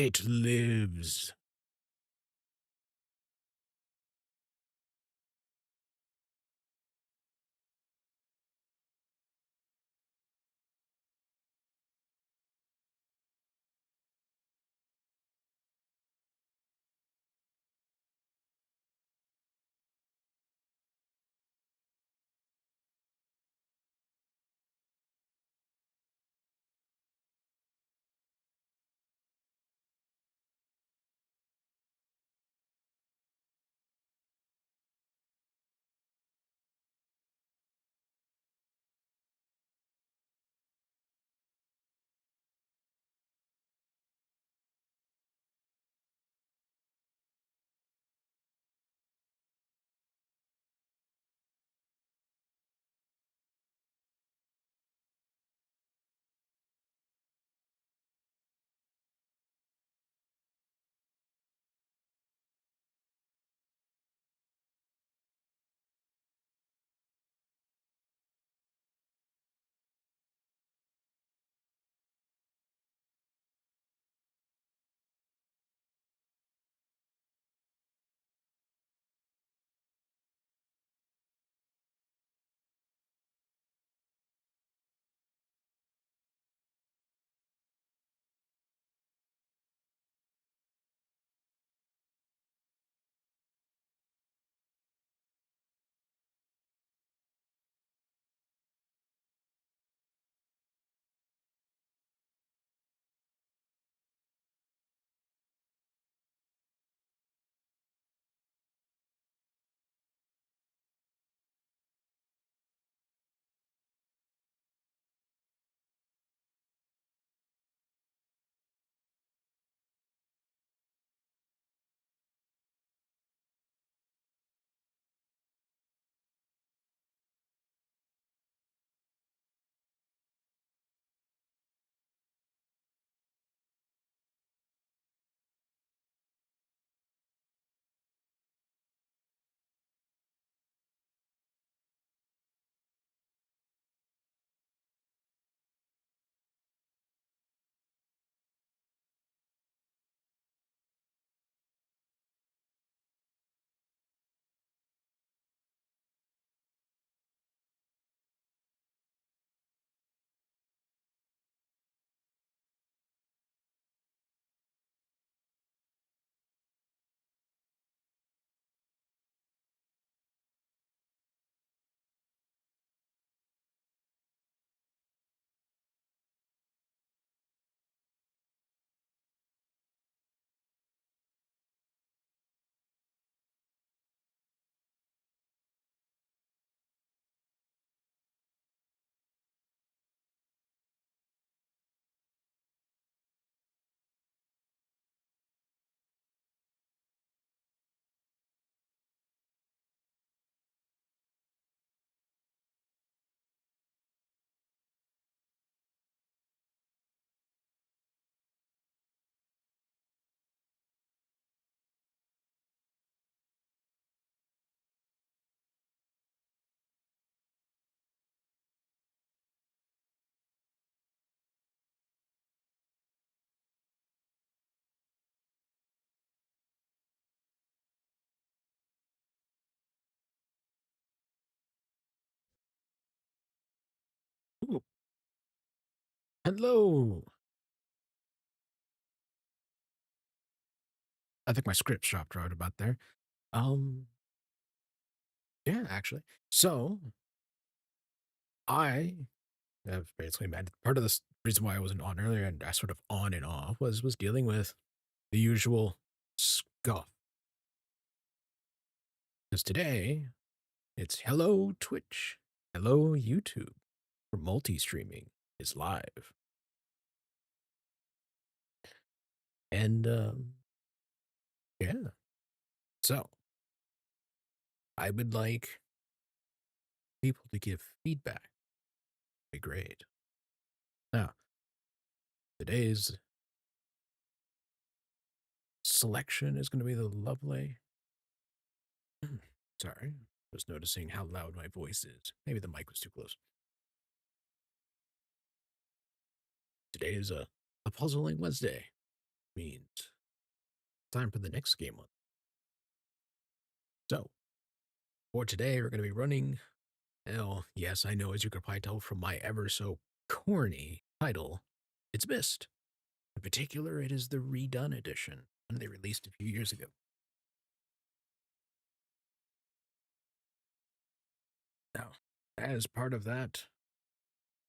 It lives. Ooh, hello. I think my script dropped right about there. Um, yeah, actually. So I have basically met part of this reason why I wasn't on earlier and I sort of on and off was dealing with the usual scuff. Because today it's hello Twitch, hello YouTube, for multi-streaming is live. And yeah. So I would like people to give feedback. Be great. Now, today's selection is going to be the lovely. Sorry, just noticing how loud my voice is. Maybe the mic was too close. Today is a puzzling Wednesday. means time for the next game on. So, for today, we're going to be running. Oh, yes, I know, as you could probably tell from my ever so corny title, it's Mist. In particular, it is the redone edition, and they released a few years ago. Now, as part of that,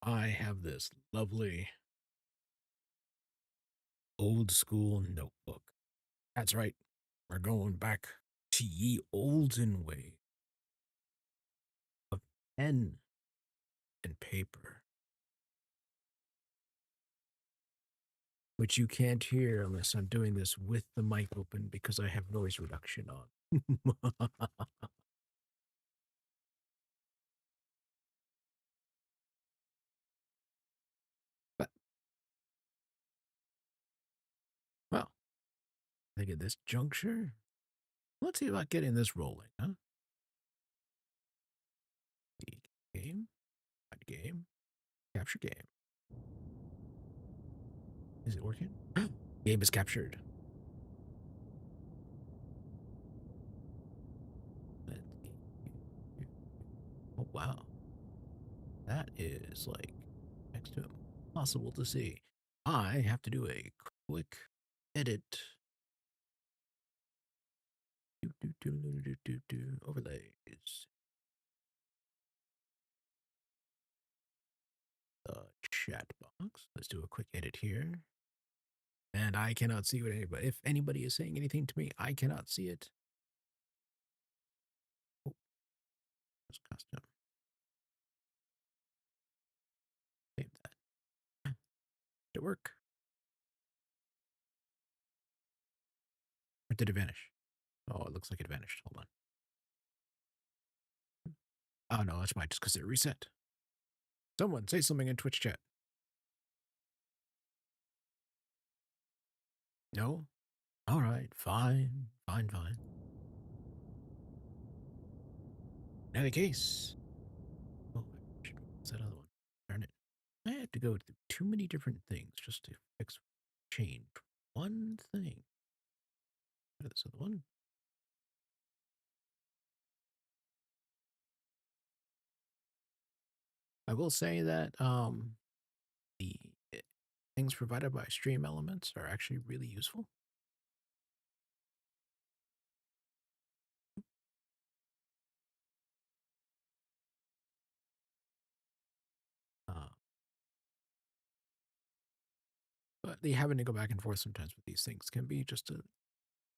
I have this lovely old school notebook. That's right, we're going back to ye olden way of pen and paper, which you can't hear unless I'm doing this with the mic open because I have noise reduction on. But, well, I think at this juncture, let's see about getting this rolling, huh? The game, find game, capture game. Is it working? Game is captured. Oh, wow. That is like next to impossible to see. I have to do a quick edit. Overlays. The chat box. Let's do a quick edit here. And I cannot see what anybody, if anybody is saying anything to me, I cannot see it. Oh, there's custom. Save that. Did it work? Or did it vanish? Oh, it looks like it vanished. Hold on. Oh, no, that's why, just because it reset. Someone say something in Twitch chat. No? All right, fine, fine, fine. In any case, oh, what's that other one? Darn it. I had to go through too many different things just to fix change one thing. What is this other one? I will say that the things provided by Stream Elements are actually really useful. Uh, but the having to go back and forth sometimes with these things can be just a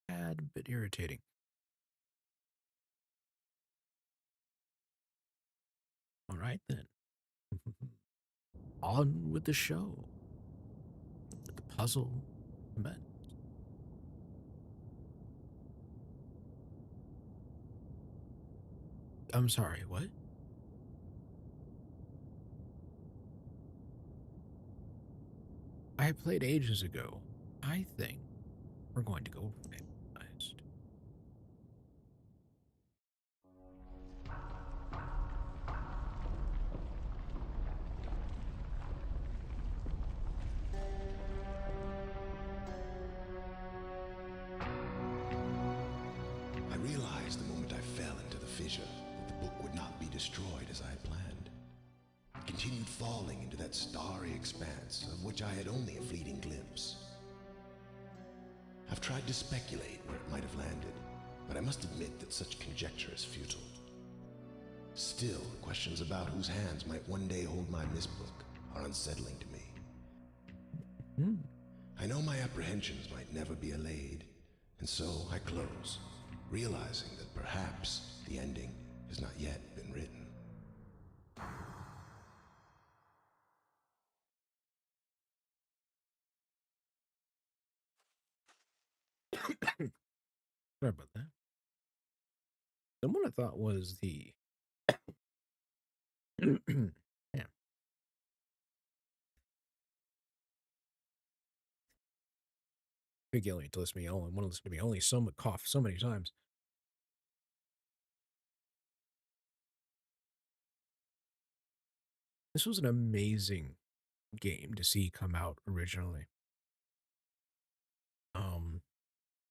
tad bit irritating. All right, then. On with the show. With the puzzle. Men. I'm sorry, what? I played ages ago. I think we're going to go randomized. I realized the moment I fell into the fissure that the book would not be destroyed as I had planned. It continued falling into that starry expanse of which I had only a fleeting glimpse. I've tried to speculate where it might have landed, but I must admit that such conjecture is futile. Still, questions about whose hands might one day hold my mistbook are unsettling to me. Hmm. I know my apprehensions might never be allayed, and so I close, realizing that perhaps the ending has not yet been written. Sorry about that. The one I thought was the. Yeah. Big alien to listen to me. I want to listen to me only so much cough so many times. This was an amazing game to see come out originally. Um,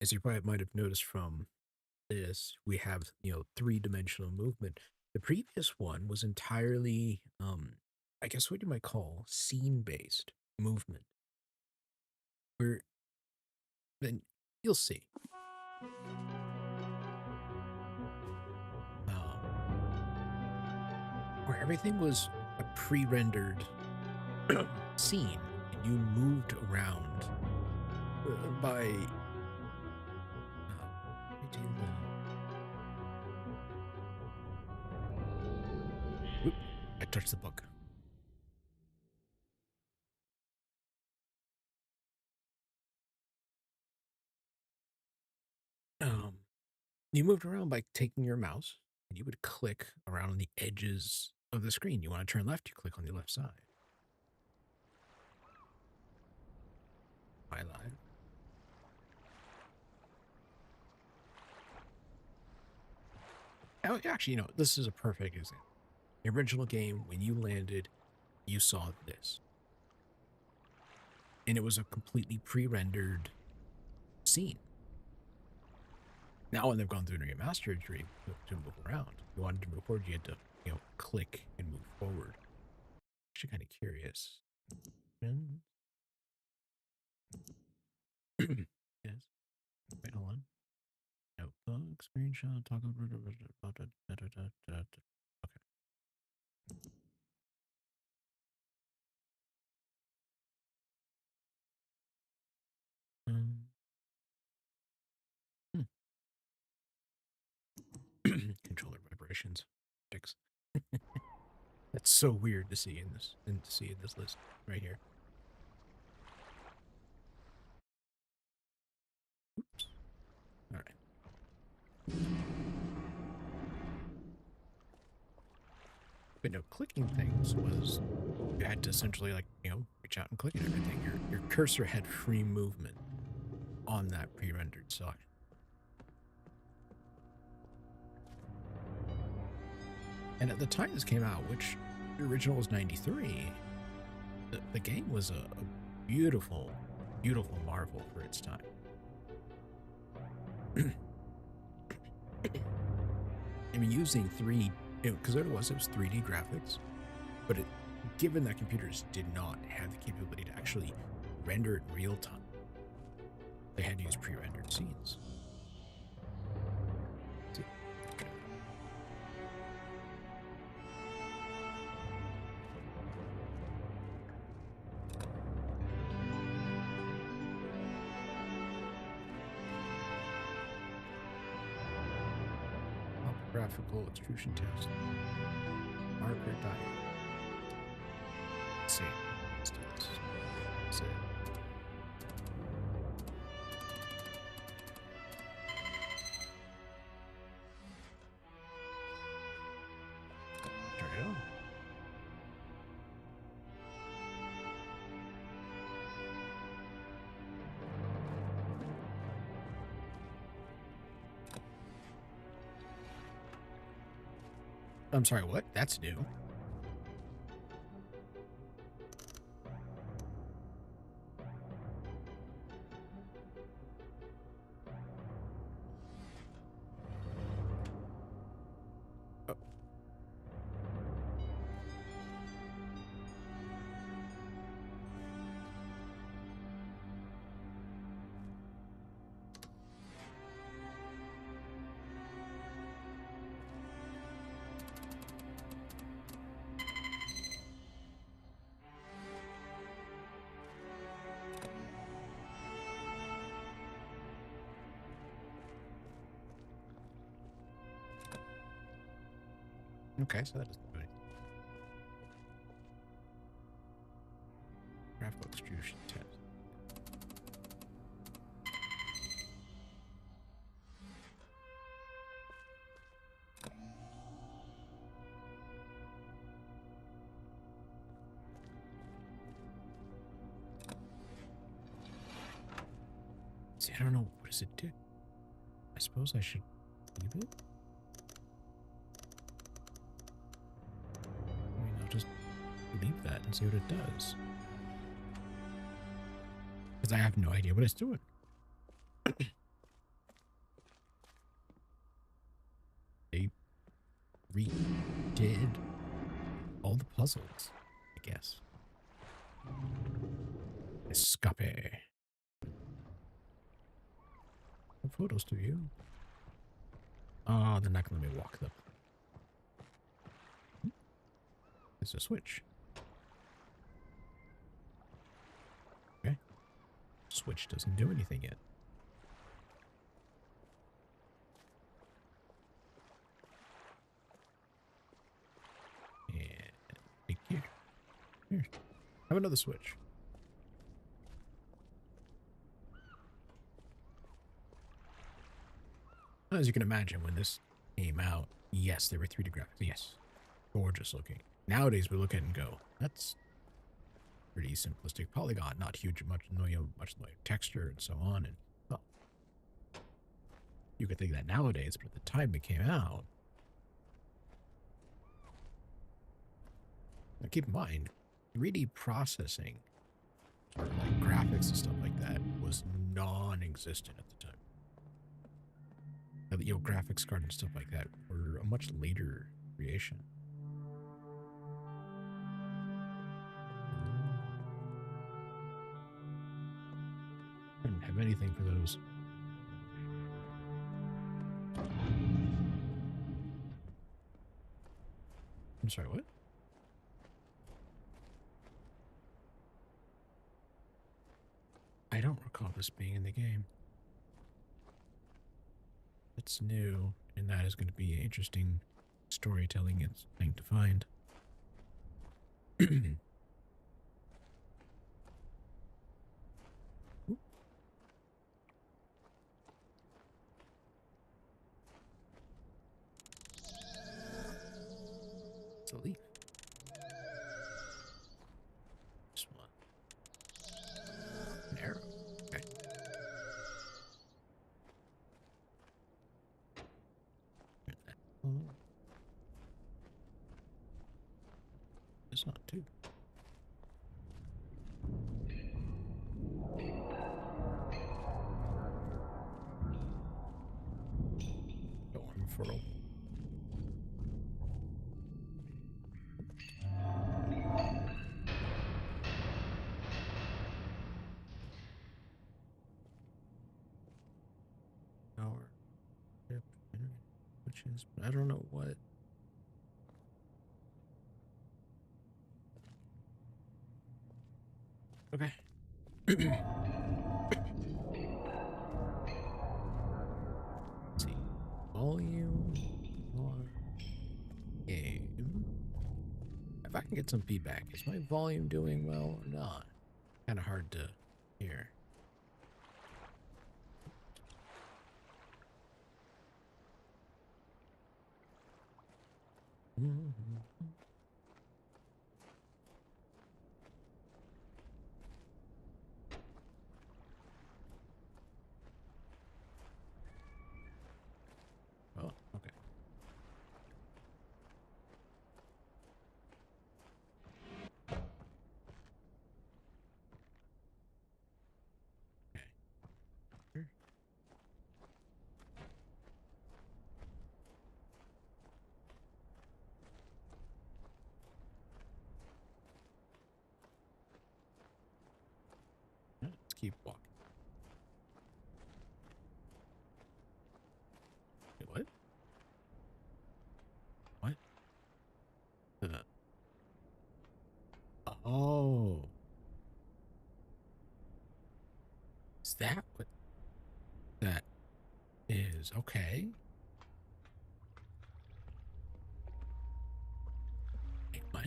as you probably might have noticed from this, we have, three-dimensional movement. The previous one was entirely, I guess what you might call scene-based movement, where then you'll see, um, where everything was a pre-rendered scene, and you moved around by, let me do whoop, I touched the book. Um, you moved around by taking your mouse, and you would click around on the edges of the screen. You want to turn left, you click on the left side. Highlight. Oh, actually, this is a perfect example. The original game, when you landed, you saw this. And it was a completely pre-rendered scene. Now, when they've gone through a remastered to move around, if you wanted to move forward, you had to, click and move forward. Actually, kind of curious. Yes. Wait, hold on. Notebook, screenshot, talk over. Okay. Um, hmm. Controller vibrations. Fix. That's so weird to see in this list right here. Oops. All right. But no, clicking things was you had to essentially reach out and click at everything. Your cursor had free movement on that pre-rendered side. And at the time this came out, which the original was 93, the game was a beautiful, beautiful marvel for its time. I mean, using because it was 3D graphics, but given that computers did not have the capability to actually render it in real time, they had to use pre-rendered scenes. See? Graphical extrusion test. Marker diet. Let's see. Let's do this. Let's see. Turn it on. I'm sorry, what? That's new. Oh. Okay, so that doesn't do it. Graphical extrusion test. See, I don't know. What does it do? I suppose I should leave it? I mean, I'll just leave that and see what it does. Because I have no idea what it's doing. They redid all the puzzles, I guess. Escape. What photos do you? Oh, they're not going to let me walk them. It's a switch. Okay. Switch doesn't do anything yet. And thank you. Here. Have another switch. As you can imagine, when this came out, yes, there were 3D graphics. Yes. Gorgeous looking. Nowadays, we look at it and go, that's pretty simplistic polygon, not huge, much texture and so on. And well, you could think that nowadays, but at the time it came out, now keep in mind, 3D processing, or like graphics and stuff like that, was non-existent at the time. You know, graphics card and stuff like that were a much later creation. I didn't have anything for those. I'm sorry, what? I don't recall this being in the game. It's new, and that is going to be interesting storytelling and thing to find. It's a leaf. This one. An arrow. Okay. Oh. It's not too. Go on for a hour. Which is, I don't know what. Okay. Let's see. Volume or game. If I can get some feedback, is my volume doing well or not? Kind of hard to hear. Oh, okay. Okay. Let's keep walking. Wait, what? What? Oh. Is that what that is? Okay. Wait, what?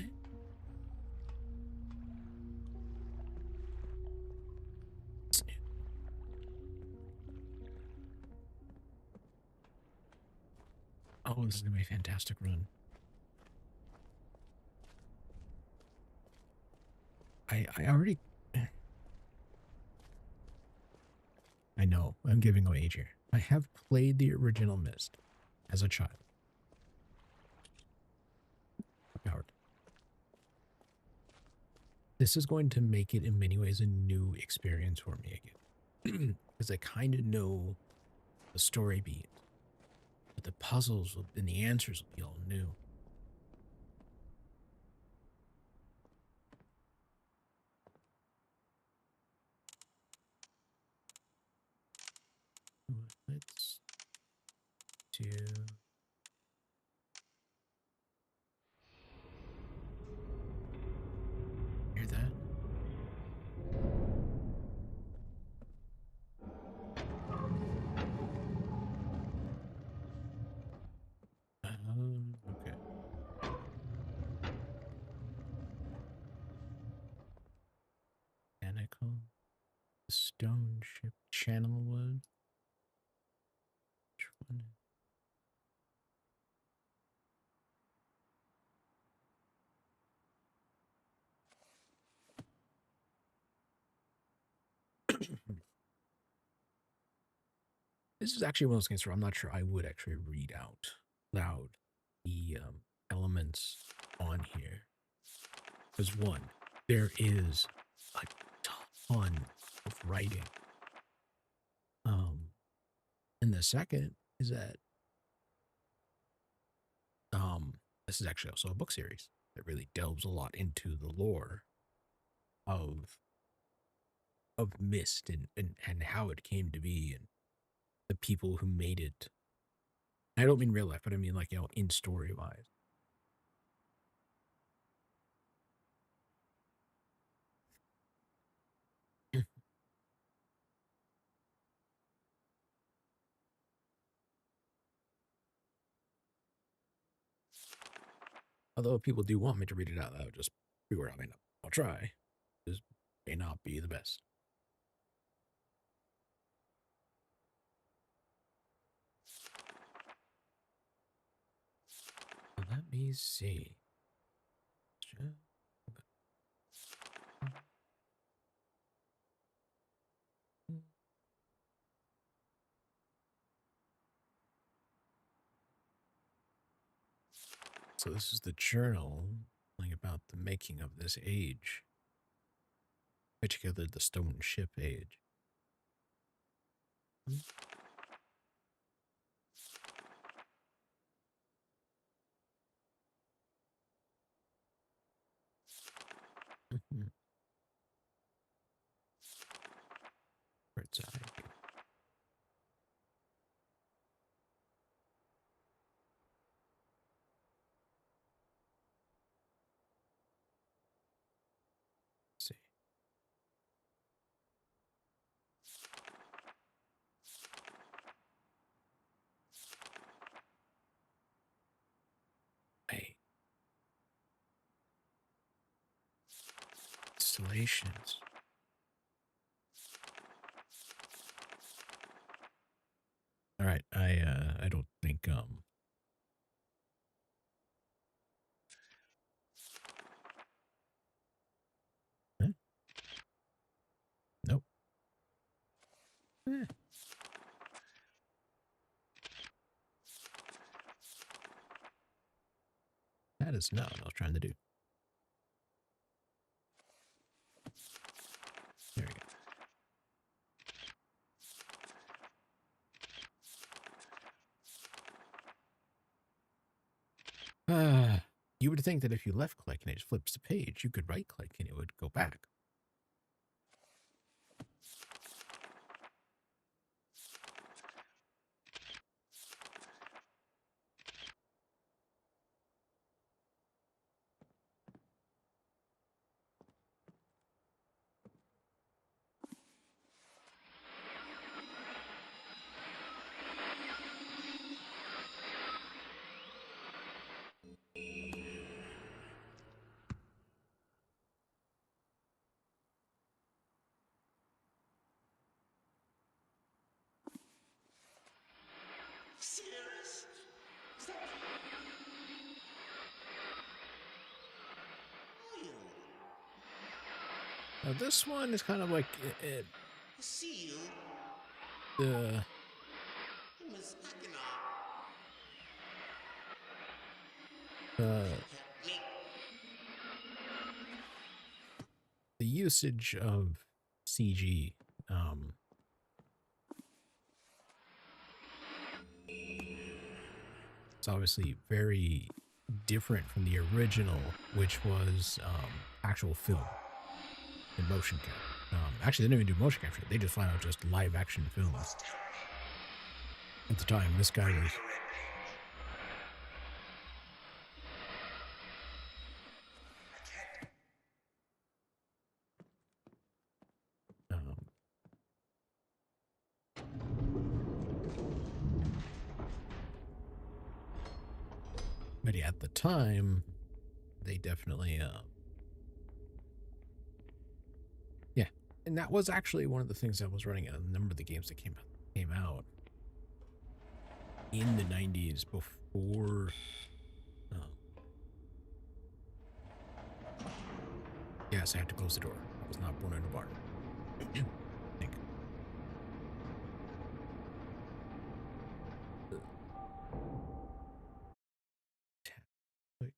It's new. Oh, this is gonna be a fantastic run. I already. I know, I'm giving away age here. I have played the original Myst as a child. Howard. This is going to make it in many ways a new experience for me again. because I kind of know the story beat, but the puzzles and the answers will be all new. Let's do. Hear that? Okay. Mechanical. Stone ship channel wood. Which one? This is actually one of those things where I'm not sure I would actually read out loud the elements on here. Because one, there is a ton of writing. And the second is that this is actually also a book series that really delves a lot into the lore of Mist and how it came to be and the people who made it. I don't mean real life, but I mean like, in story wise. Although people do want me to read it out loud, just beware. I mean, I'll try. This may not be the best. Let me see. So this is the journal about the making of this age, particularly the stone ship age. Mhm. Bird's eye. Let's see. Hey, installations. All right, I don't think huh? Nope. Eh, that is not what I was trying to do. There we go. You would think that if you left click and it just flips the page, you could right click and it would go back. Serious? Is that real? Now this one is kind of like I see you. the Miss Hackina. uh, Help me. the usage of CG. It's obviously very different from the original, which was actual film and motion capture. Actually, they didn't even do motion capture. They just flat out just live action films. At the time, this guy was. Um, but yeah, at the time, they definitely. Yeah, and that was actually one of the things that was running a number of the games that came out in the 90s before. Yes, I had to close the door. I was not born in a barn. I think. Quick.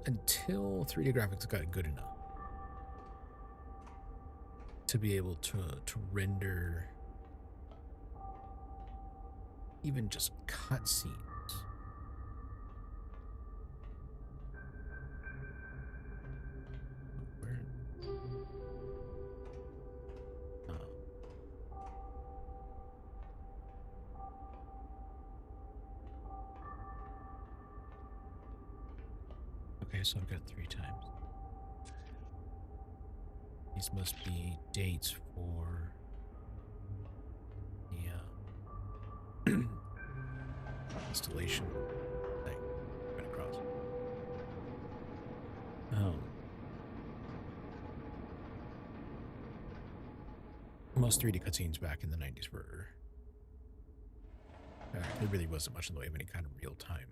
Until 3D graphics got good enough to be able to render even just cutscenes. Where? Uh, okay, so I've got 3 times. These must be dates for the installation thing. Right across. Most 3D cutscenes back in the 90s were. There really wasn't much in the way of any kind of real time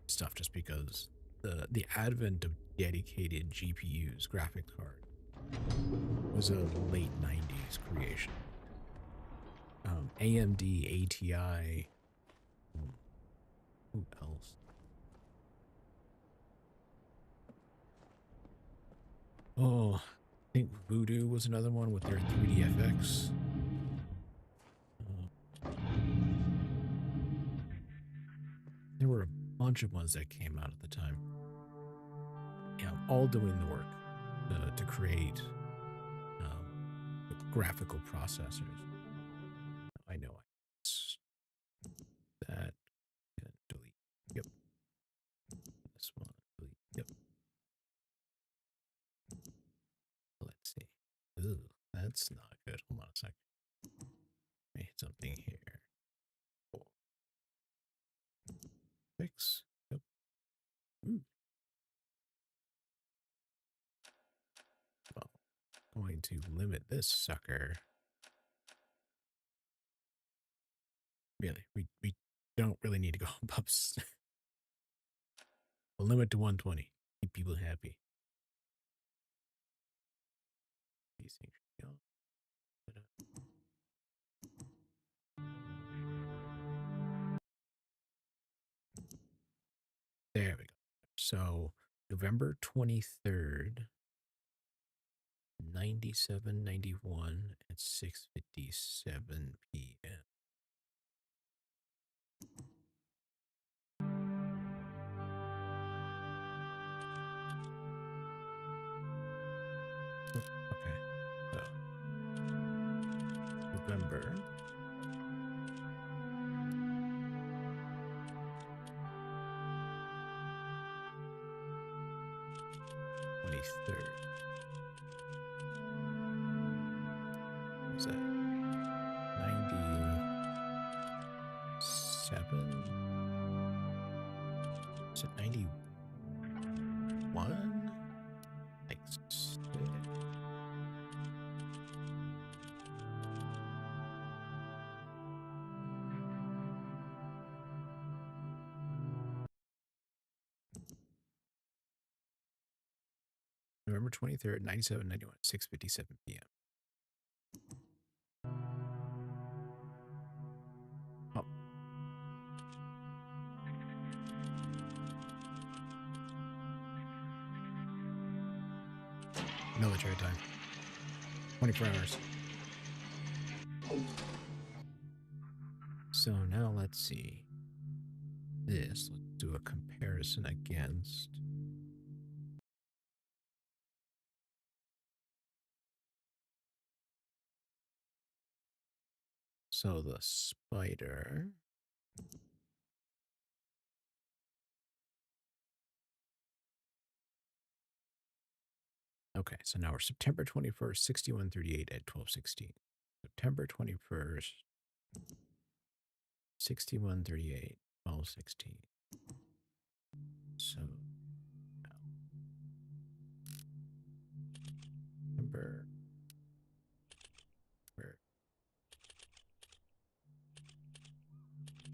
stuff, just because the advent of dedicated GPUs, graphics card, was a late 90s creation. AMD, ATI, who else? Oh, I think Voodoo was another one with their 3DFX. There were a bunch of ones that came out at the time. Yeah, all doing the work to create graphical processors. I know. That and delete. Yep. This one. Delete. Yep. Let's see. Ooh, that's not good. Hold on a second. Let me hit something here. Four. Fix. Yep. Ooh. Well, going to limit this sucker. Really, we don't really need to go above. We'll limit to 120. Keep people happy. These things should go. There we go. So November 23rd, 9791 at 6:57 p.m. Okay, so November 23rd. What was that? 97? Is it 91? Like, November 23rd, 9791, 6:57 p.m. Oh. military time. 24 hours. So now let's see. Let's do a comparison against. So the spider. Okay, so now we're September 21st, 6138 at 12:16. September 21st, 6138, 12:16. So now September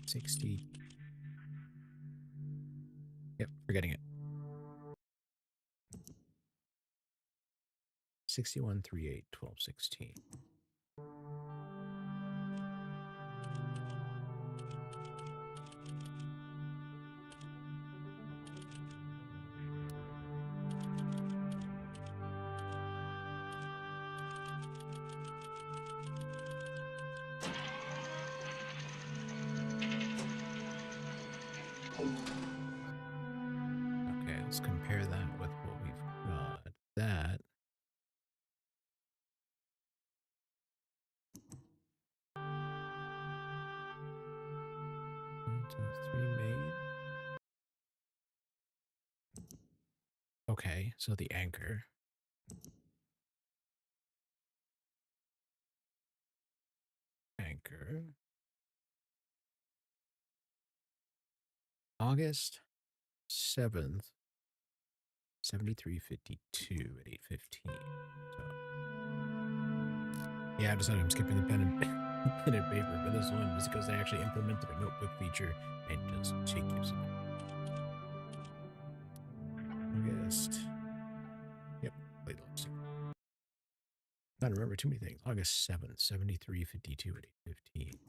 60. Yep, forgetting it. 6138, 12:16. Okay, let's compare that with what we've got. That 1, 2, 3 made. Okay, so the anchor. Anchor. August 7th, 7352 at 8:15. So yeah, I decided I'm skipping the pen and pen and paper for this one just because they actually implemented a notebook feature and just take use of it. August. Yep, late last year. Gotta remember too many things. August 7th, 7352 at 8:15.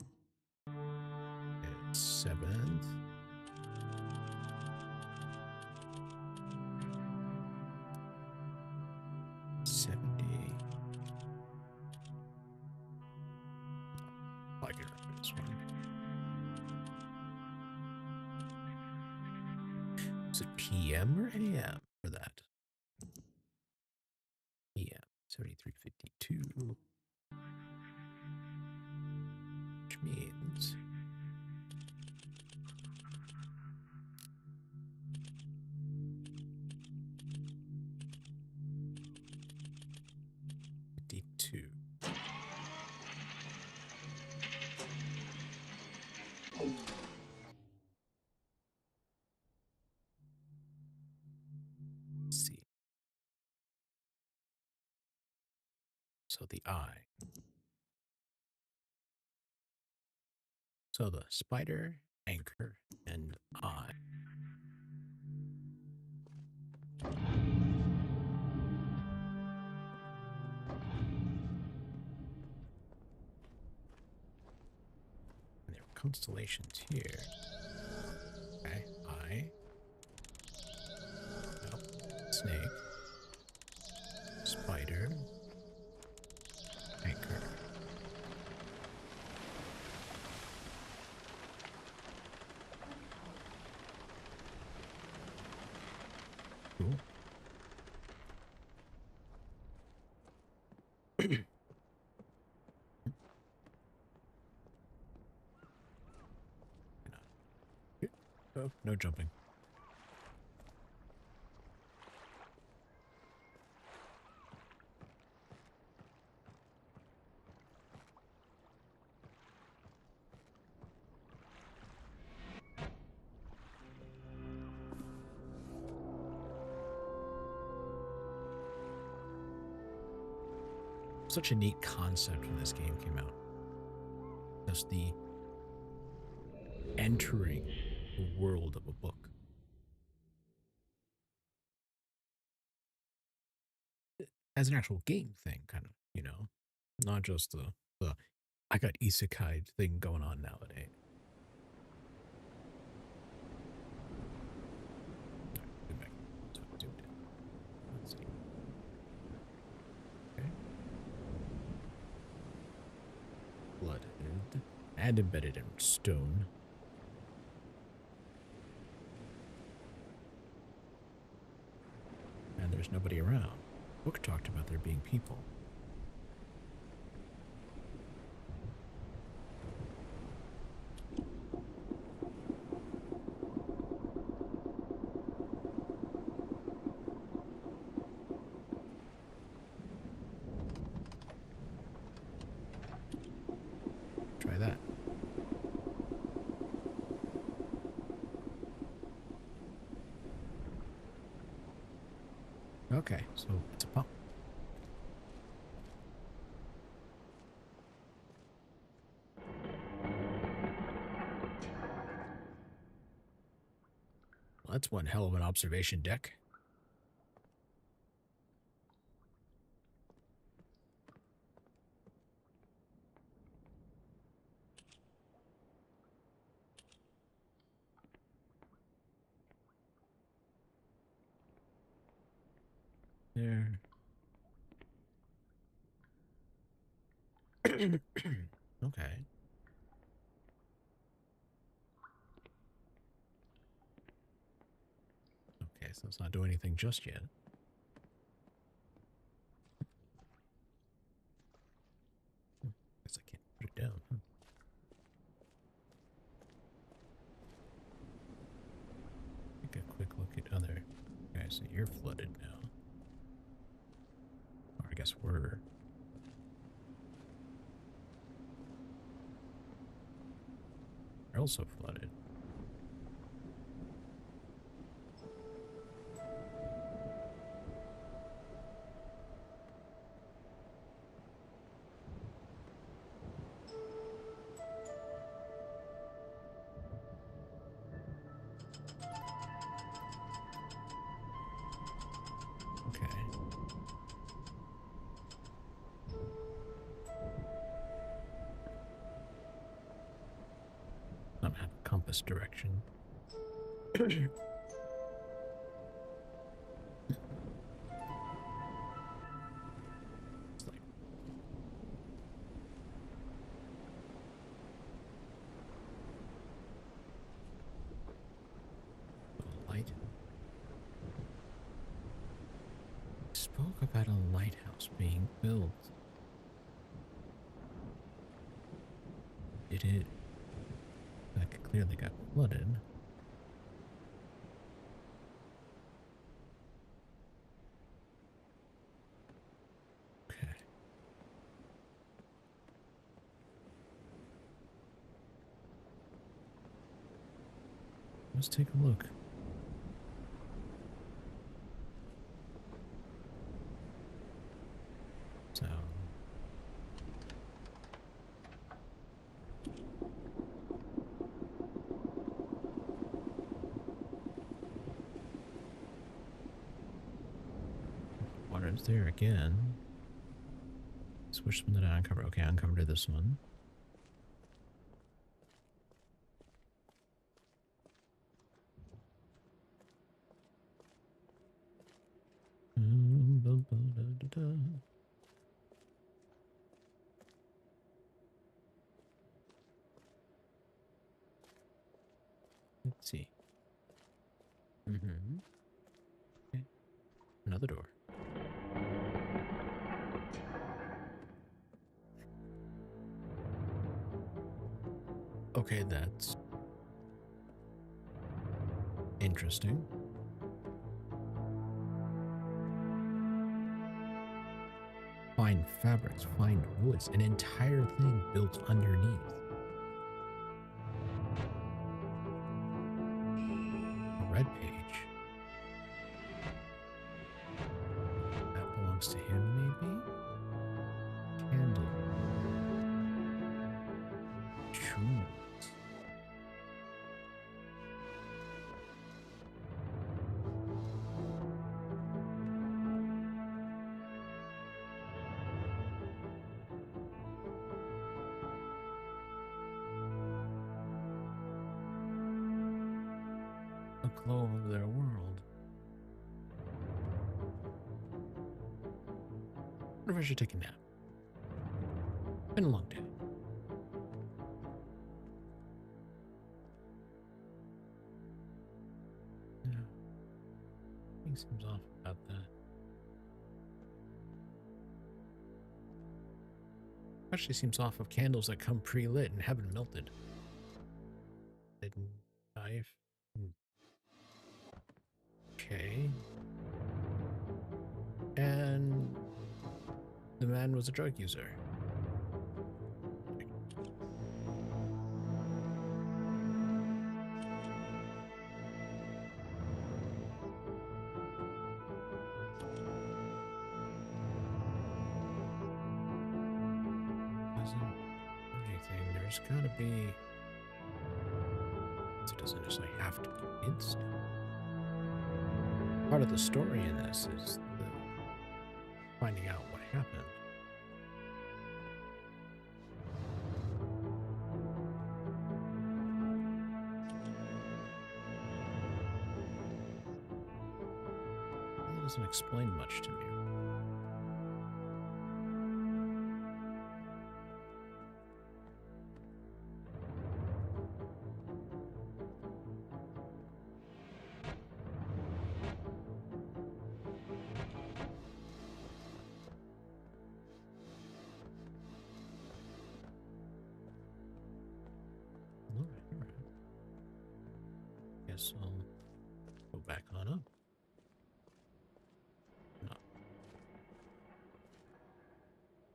7th. 70. I can remember this one. Is it PM or AM for that? PM 7352. Which means D2. Let's see. So the eye. So the spider, anchor, and eye. And there are constellations here. Okay, eye. Nope. Snake. Spider. Anchor. Cool. Oh, no jumping. Such a neat concept when this game came out. Just the entering the world of a book. As an actual game thing, kind of, not just the I got isekai thing going on nowadays. Let's see. flooded and embedded in stone. And there's nobody around. Book talked about there being people. Try that. Okay, so it's a pump. Well, that's one hell of an observation deck. There. Okay. Okay, so it's not doing anything just yet. Guess I can't put it down. Huh? Take a quick look at other. Okay, so you're flooded now. Or I guess we're. We're also flooded. Okay. I don't have a compass direction. It's like a light. Spoke about a lighthouse being built. Did it? That clearly got flooded. Okay. Let's take a look. So. Water's there again. Which one did I uncover? Okay, I uncovered this one. Let's see. Okay. Another door. Okay, that's interesting. Fine fabrics, fine woods, an entire thing built underneath. A red page. That belongs to him, maybe? Candle. Jewels. A glow of their world. I wonder if I should take a nap. Been a long day. Something seems off about that. Actually seems off of candles that come pre-lit and haven't melted. Didn't knife. Okay. And the man was a drug user. Doesn't anything. There's gotta be. It doesn't necessarily have to be instant. Part of the story in this is the finding out what happened. That doesn't explain much to me. All right. Guess I'll go back on up. No.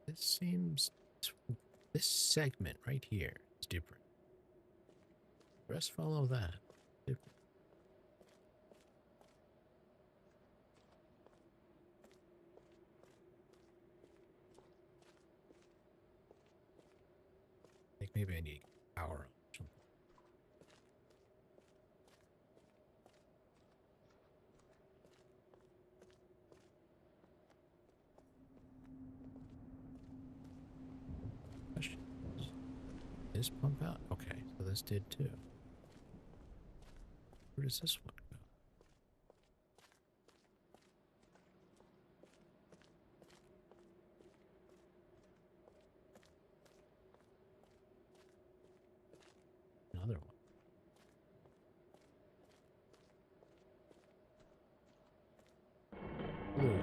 This seems... This segment right here is different. The rest follow that. Different. Like maybe I need power up or something. Question. Does this pump out? Okay, so this did too. Where does this one go? Another one. Blue.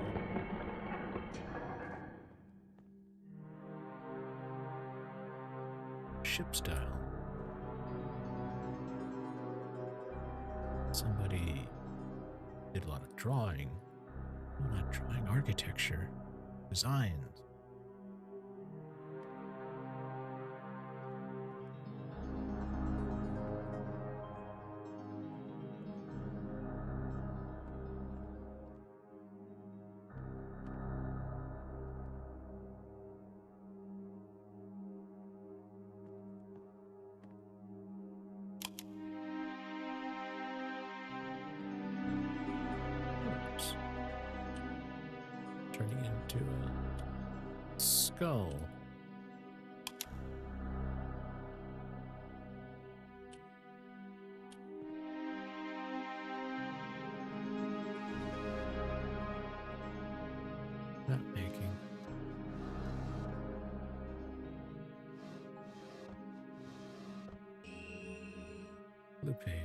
Ship style. Somebody did a lot of drawing. Well, not drawing, architecture. Designs. Oops. Turning into a skull. Not making. Blue page.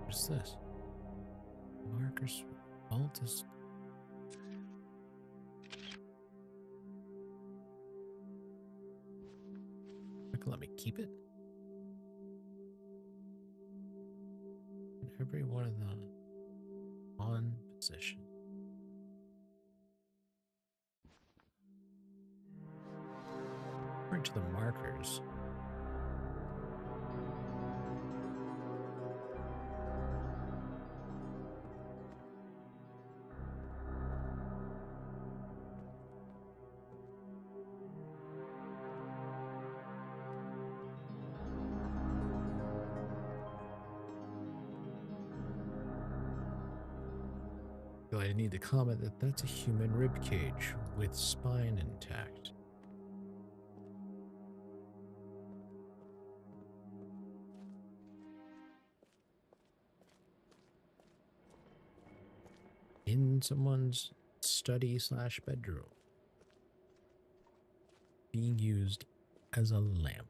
What's this? Markers. Alt is. Let me keep it. In every one of the on position. Referring to the markers. I need to comment that that's a human rib cage with spine intact. In someone's study slash bedroom. Being used as a lamp.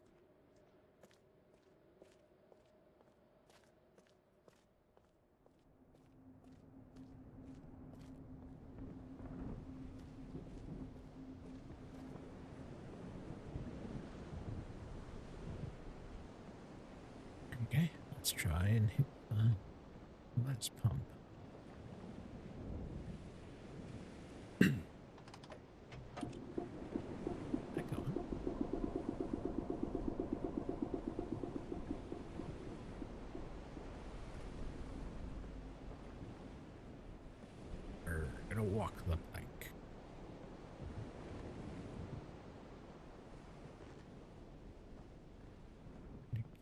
Okay, let's try and hit the last pump. That going. We're gonna walk the plank.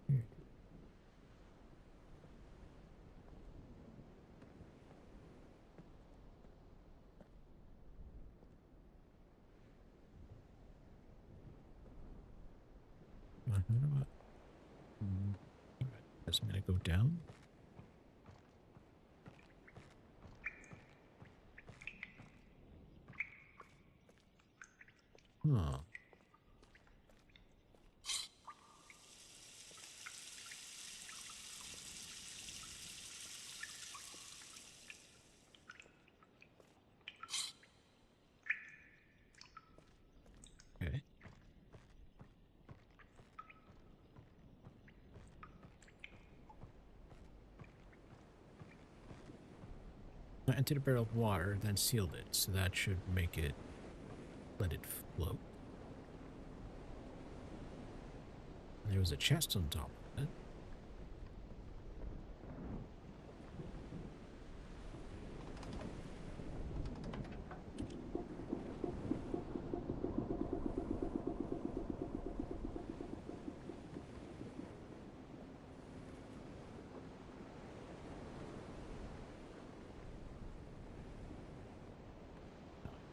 Okay. What about? Just a minute, go down. Oh, okay. I emptied a barrel of water, then sealed it, so that should make it let it float. There was a chest on top of it.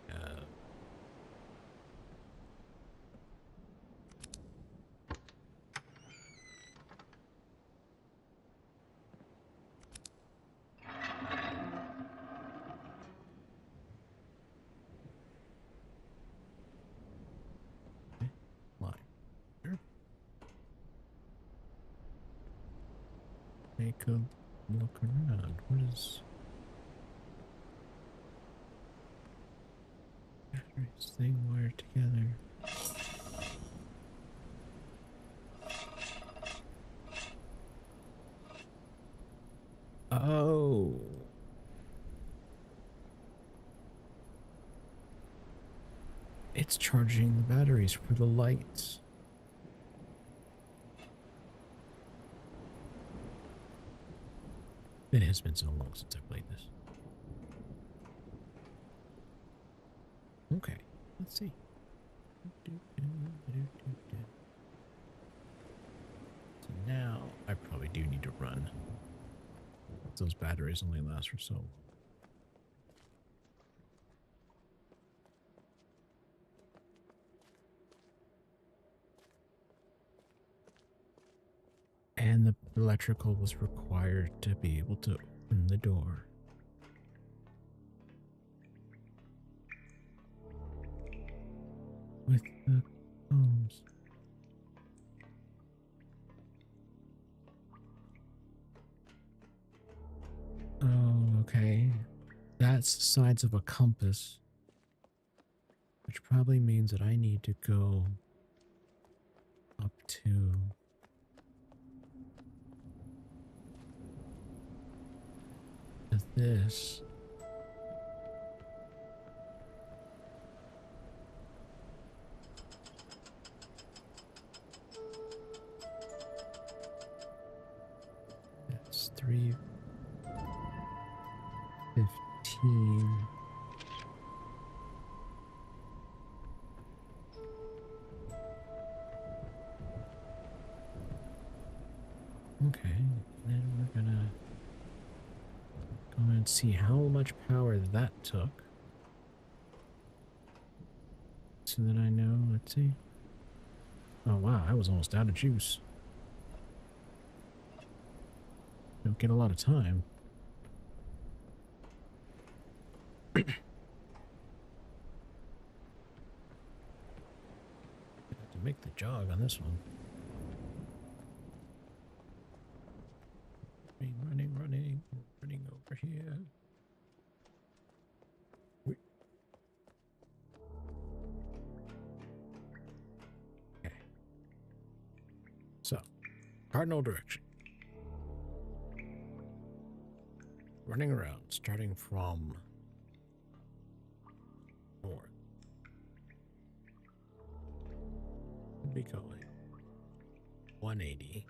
Uh, okay. Line here. Take a look around. What is batteries? They wired together. Oh. It's charging the batteries for the lights. It has been so long since I played this. Okay, let's see. So now I probably do need to run. Those batteries only last for so long. And the electrical was required to be able to open the door. With the combs. Oh, okay. That's the sides of a compass. Which probably means that I need to go up to this. That's 315. Okay, then we're gonna go and see how much power that took. So that I know, let's see. Oh wow, I was almost out of juice. Don't get a lot of time. To make the jog on this one. Running over here. Okay. So, cardinal direction. Running around, starting from north. We'll be going 180.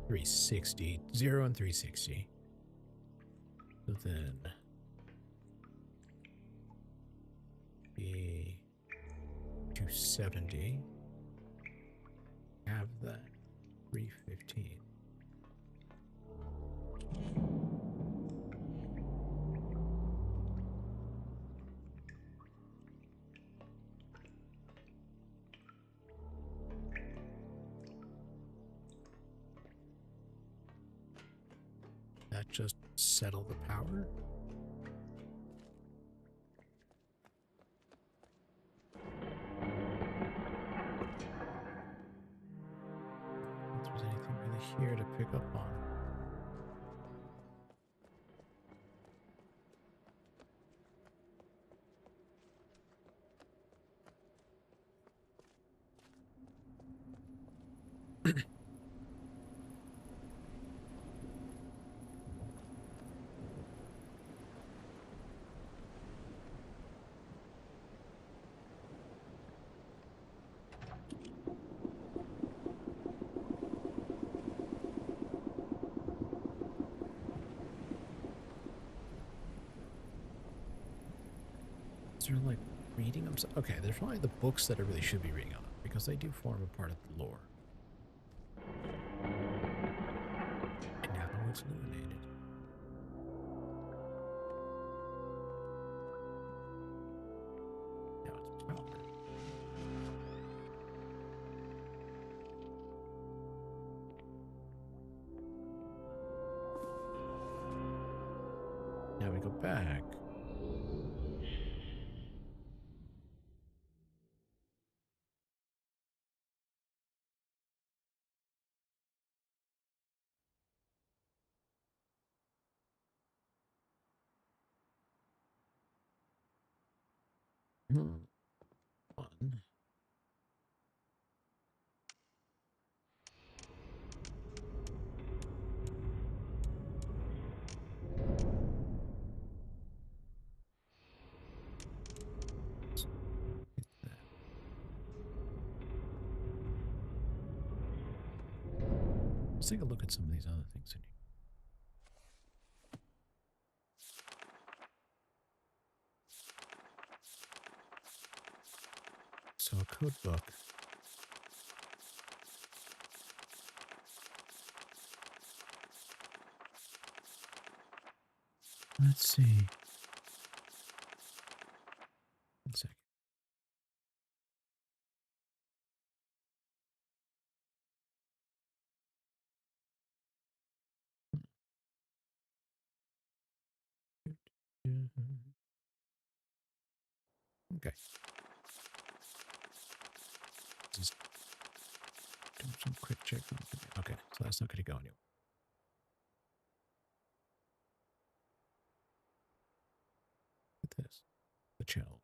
360. 0 and 360. So then be 270. Have that 315. That just settle the power? If there's anything really here to pick up on. Is there like reading them? Okay, there's probably the books that I really should be reading on because they do form a part of the lore. And now it's illuminated. Now it's power. Now we go back. One. Let's take a look at some of these other things in here. So a code book. Let's see. 1 second. Okay. Just do some quick check. Okay, so that's not going to go anywhere. Look at this. The channel.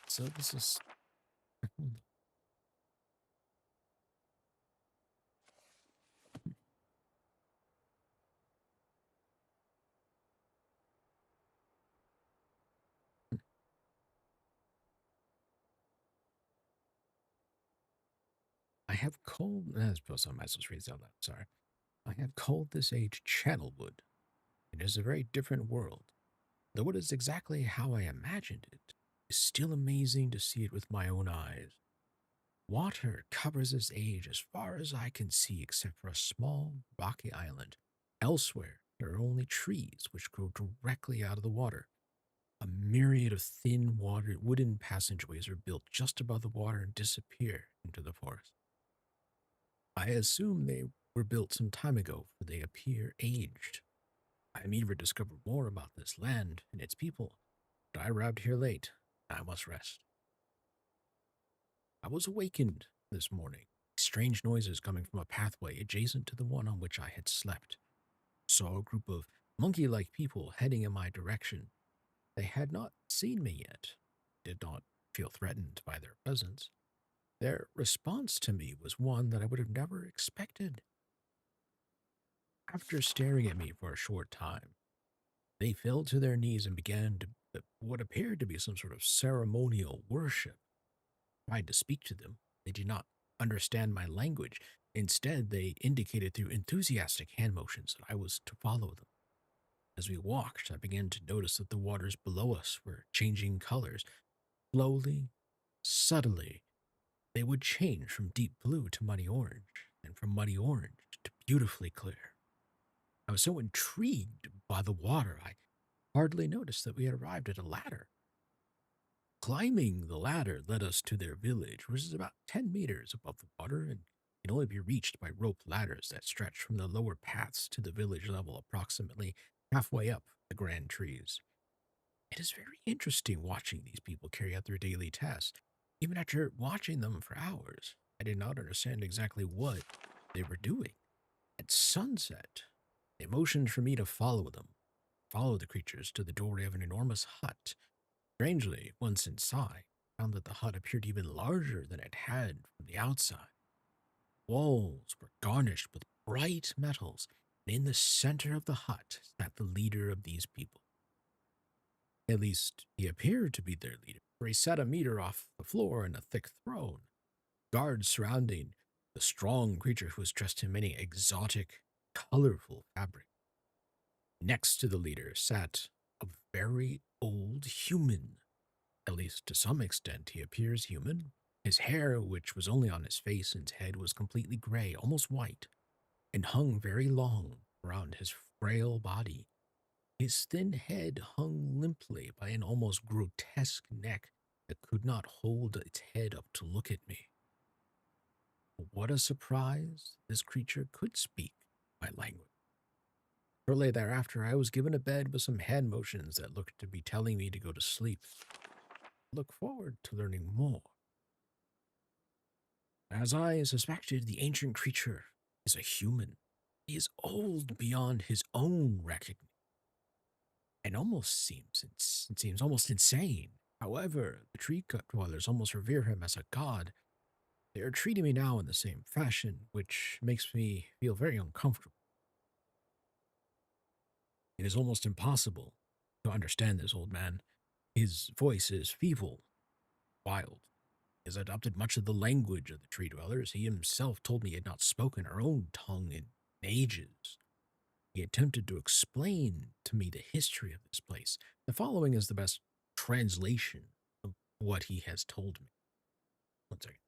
So this is. I have called. I suppose I might as well read this out loud. Sorry. I have called this age Channelwood. It is a very different world. Though it is exactly how I imagined it, it's still amazing to see it with my own eyes. Water covers this age as far as I can see, except for a small, rocky island. Elsewhere, there are only trees which grow directly out of the water. A myriad of thin wooden passageways are built just above the water and disappear into the forest. I assume they were built some time ago, for they appear aged. I am eager to discover more about this land and its people, but I arrived here late. I must rest. I was awakened this morning. Strange noises coming from a pathway adjacent to the one on which I had slept. Saw a group of monkey like people heading in my direction. They had not seen me yet, did not feel threatened by their presence. Their response to me was one that I would have never expected. After staring at me for a short time, they fell to their knees and began to what appeared to be some sort of ceremonial worship. I tried to speak to them. They did not understand my language. Instead, they indicated through enthusiastic hand motions that I was to follow them. As we walked, I began to notice that the waters below us were changing colors. Slowly, subtly, they would change from deep blue to muddy orange, and from muddy orange to beautifully clear. I was so intrigued by the water, I hardly noticed that we had arrived at a ladder. Climbing the ladder led us to their village, which is about 10 meters above the water and can only be reached by rope ladders that stretch from the lower paths to the village level, approximately halfway up the grand trees. It is very interesting watching these people carry out their daily tasks. Even after watching them for hours, I did not understand exactly what they were doing. At sunset, they motioned for me to follow them, follow the creatures to the doorway of an enormous hut. Strangely, once inside, I found that the hut appeared even larger than it had from the outside. Walls were garnished with bright metals, and in the center of the hut sat the leader of these people. At least, he appeared to be their leader, for he sat a meter off the floor in a thick throne, guards surrounding the strong creature who was dressed in many exotic, colorful fabrics. Next to the leader sat a very old human. At least to some extent, he appears human. His hair, which was only on his face and head, was completely gray, almost white, and hung very long around his frail body. His thin head hung limply by an almost grotesque neck that could not hold its head up to look at me. What a surprise! This creature could speak my language. Shortly thereafter, I was given a bed with some hand motions that looked to be telling me to go to sleep. Look forward to learning more. As I suspected, the ancient creature is a human. He is old beyond his own recognition, and seems almost insane. However, the tree cut dwellers almost revere him as a god. They are treating me now in the same fashion, which makes me feel very uncomfortable. It is almost impossible to understand this old man. His voice is feeble, wild. He has adopted much of the language of the tree dwellers. He himself told me he had not spoken our own tongue in ages. He attempted to explain to me the history of this place. The following is the best translation of what he has told me. One second.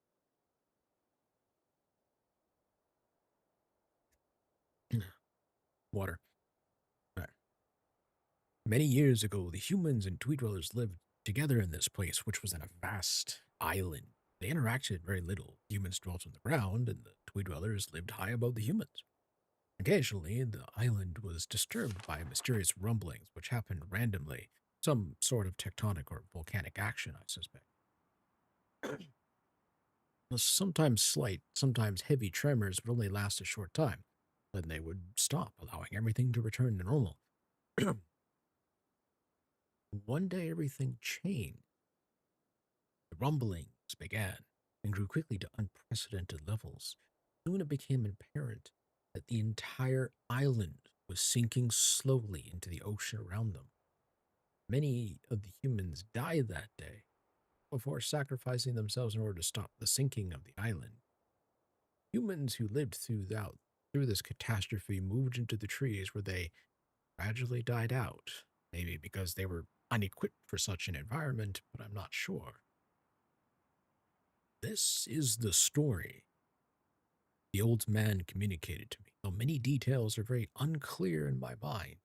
Water. All right. Many years ago, the humans and tree dwellers lived together in this place, which was in a vast island. They interacted very little. Humans dwelt on the ground, and the tree dwellers lived high above the humans. Occasionally, the island was disturbed by mysterious rumblings which happened randomly, some sort of tectonic or volcanic action, I suspect. Sometimes slight, sometimes heavy tremors would only last a short time. Then they would stop, allowing everything to return to normal. One day everything changed. The rumblings began and grew quickly to unprecedented levels. Soon it became apparent that the entire island was sinking slowly into the ocean around them. Many of the humans died that day before sacrificing themselves in order to stop the sinking of the island. Humans who lived through this catastrophe moved into the trees where they gradually died out, maybe because they were unequipped for such an environment, but I'm not sure. This is the story the old man communicated to me, though many details are very unclear in my mind.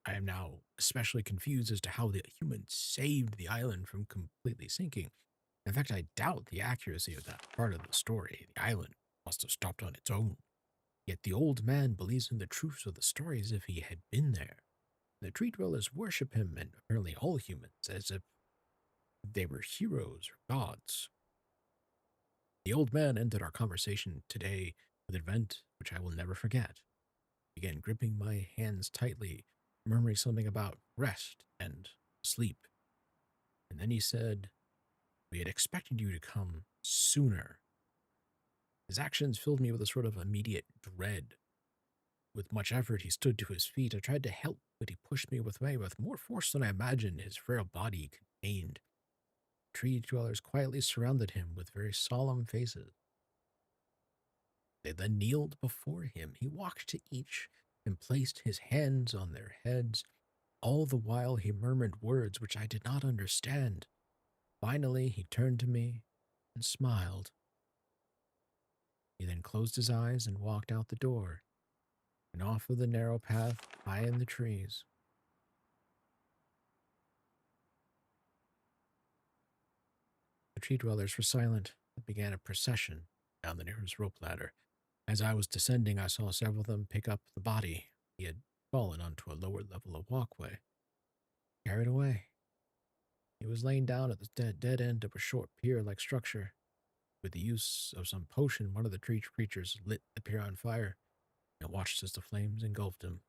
I am now especially confused as to how the humans saved the island from completely sinking. In fact, I doubt the accuracy of that part of the story. The island must have stopped on its own. Yet the old man believes in the truth of the story as if he had been there. The tree dwellers worship him, and apparently all humans, as if they were heroes or gods. The old man ended our conversation today with an event which I will never forget. He began gripping my hands tightly, murmuring something about rest and sleep. And then he said, "We had expected you to come sooner." His actions filled me with a sort of immediate dread. With much effort, he stood to his feet. I tried to help, but he pushed me away with more force than I imagined his frail body contained. Tree dwellers quietly surrounded him with very solemn faces. They then kneeled before him. He walked to each and placed his hands on their heads. All the while he murmured words which I did not understand. Finally, he turned to me and smiled. He then closed his eyes and walked out the door and off of the narrow path high in the trees. The tree dwellers were silent and began a procession down the nearest rope ladder. As I was descending, I saw several of them pick up the body. He had fallen onto a lower level of walkway. Carried away. He was laying down at the dead end of a short pier-like structure. With the use of some potion, one of the tree creatures lit the pier on fire and watched as the flames engulfed him.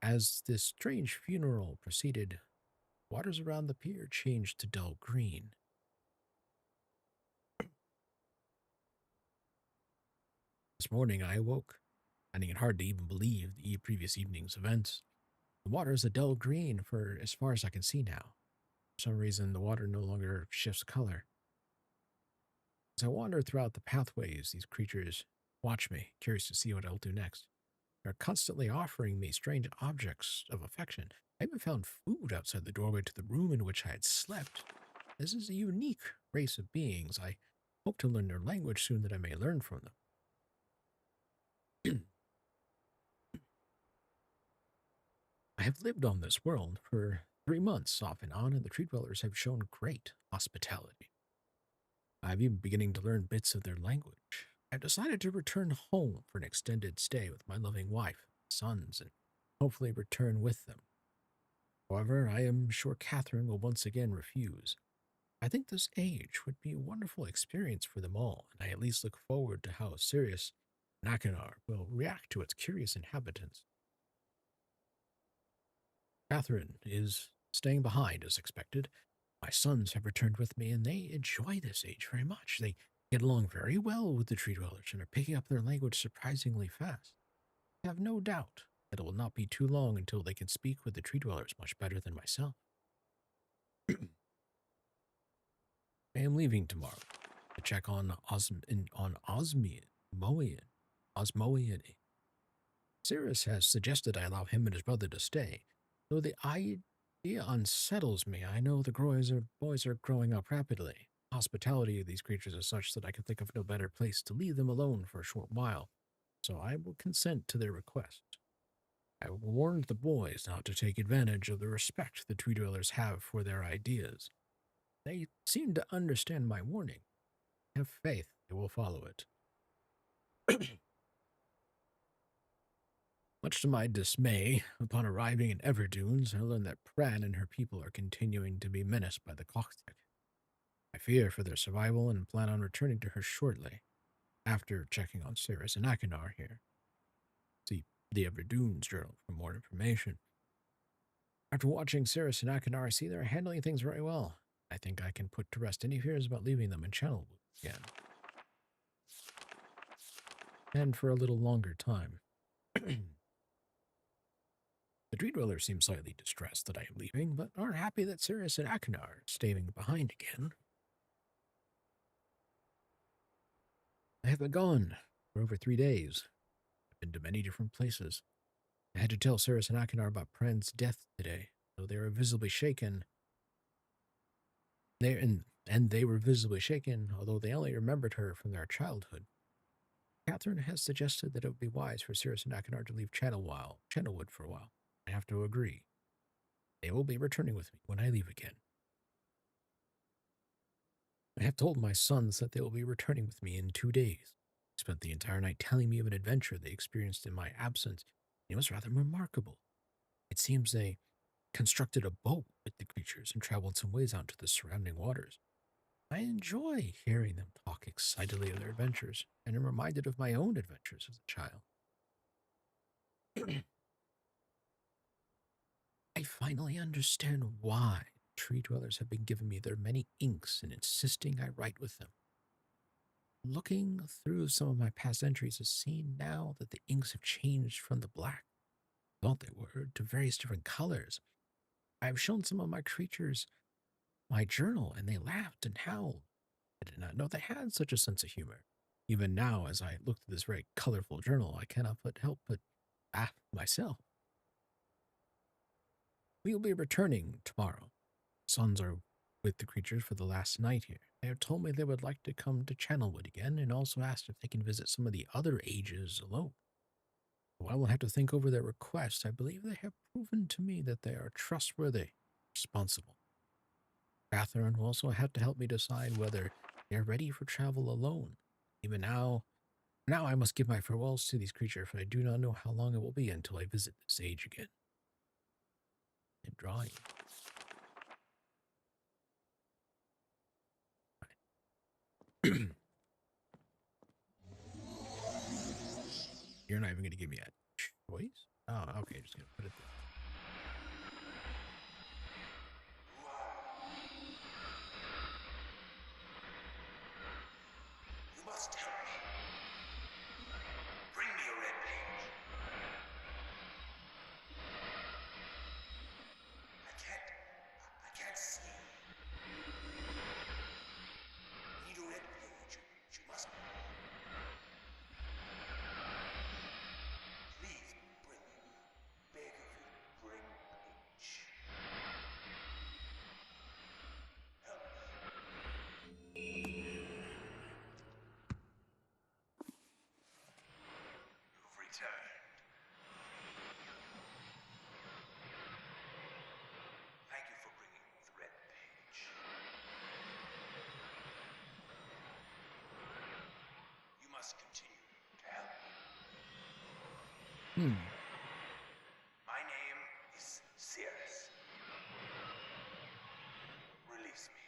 As this strange funeral proceeded, waters around the pier changed to dull green. This morning I awoke, finding it hard to even believe the previous evening's events. The water is a dull green for as far as I can see now. For some reason, the water no longer shifts color. As I wander throughout the pathways, these creatures watch me, curious to see what I'll do next. They're constantly offering me strange objects of affection. I even found food outside the doorway to the room in which I had slept. This is a unique race of beings. I hope to learn their language soon that I may learn from them. I have lived on this world for 3 months off and on, and the tree dwellers have shown great hospitality. I'm even beginning to learn bits of their language. I've decided to return home for an extended stay with my loving wife, sons, and hopefully return with them. However, I am sure Catherine will once again refuse. I think this age would be a wonderful experience for them all, and I at least look forward to how Sirius Nakanar will react to its curious inhabitants. Catherine is staying behind as expected. My sons have returned with me, and they enjoy this age very much. They get along very well with the tree dwellers and are picking up their language surprisingly fast. I have no doubt that it will not be too long until they can speak with the tree dwellers much better than myself. I am leaving tomorrow to check on Osmoian. Sirius has suggested I allow him and his brother to stay, though the idea unsettles me. I know the boys are growing up rapidly. Hospitality of these creatures is such that I can think of no better place to leave them alone for a short while, so I will consent to their request. I warned the boys not to take advantage of the respect the tree dwellers have for their ideas. They seem to understand my warning. Have faith they will follow it. Much to my dismay, upon arriving in Everdunes, I learned that Pran and her people are continuing to be menaced by the Clockstick. I fear for their survival and plan on returning to her shortly, after checking on Cirrus and Akinar here. See the Everdunes journal for more information. After watching Cirrus and Akinar, I see they're handling things very well. I think I can put to rest any fears about leaving them in Channelwood again. And for a little longer time. The Tree Dwellers seem slightly distressed that I am leaving, but are happy that Cirrus and Akinar are staying behind again. I have been gone for over 3 days. I've been to many different places. I had to tell Cirrus and Akinar about Pran's death today, though they were visibly shaken. They were visibly shaken, although they only remembered her from their childhood. Catherine has suggested that it would be wise for Cirrus and Akinar to leave Channelwood for a while. I have to agree. They will be returning with me when I leave again. I have told my sons that they will be returning with me in 2 days. They spent the entire night telling me of an adventure they experienced in my absence. It was rather remarkable. It seems they constructed a boat with the creatures and traveled some ways out to the surrounding waters. I enjoy hearing them talk excitedly of their adventures, and am reminded of my own adventures as a child. I finally understand why tree dwellers have been giving me their many inks and insisting I write with them. Looking through some of my past entries, I see now that the inks have changed from the black I thought they were to various different colors. I have shown some of my creatures my journal, and they laughed and howled. I did not know they had such a sense of humor. Even now, as I look through this very colorful journal, I cannot help but laugh myself. We will be returning tomorrow. Sons are with the creatures for the last night here. They have told me they would like to come to Channelwood again, and also asked if they can visit some of the other ages alone. Though I will have to think over their request, I believe they have proven to me that they are trustworthy, responsible. Catherine will also have to help me decide whether they are ready for travel alone. Even now I must give my farewells to these creatures, for I do not know how long it will be until I visit this age again. And drawing. You're not even going to give me a choice? Oh, okay, just going to put it there. You must help me. Bring me a red page. I can't see. Need a red page. You must. Please bring it. Beg of you, bring page. Help me. You've returned. Thank you for bringing the red page. You must continue to help me. My name is Cirrus. Release me.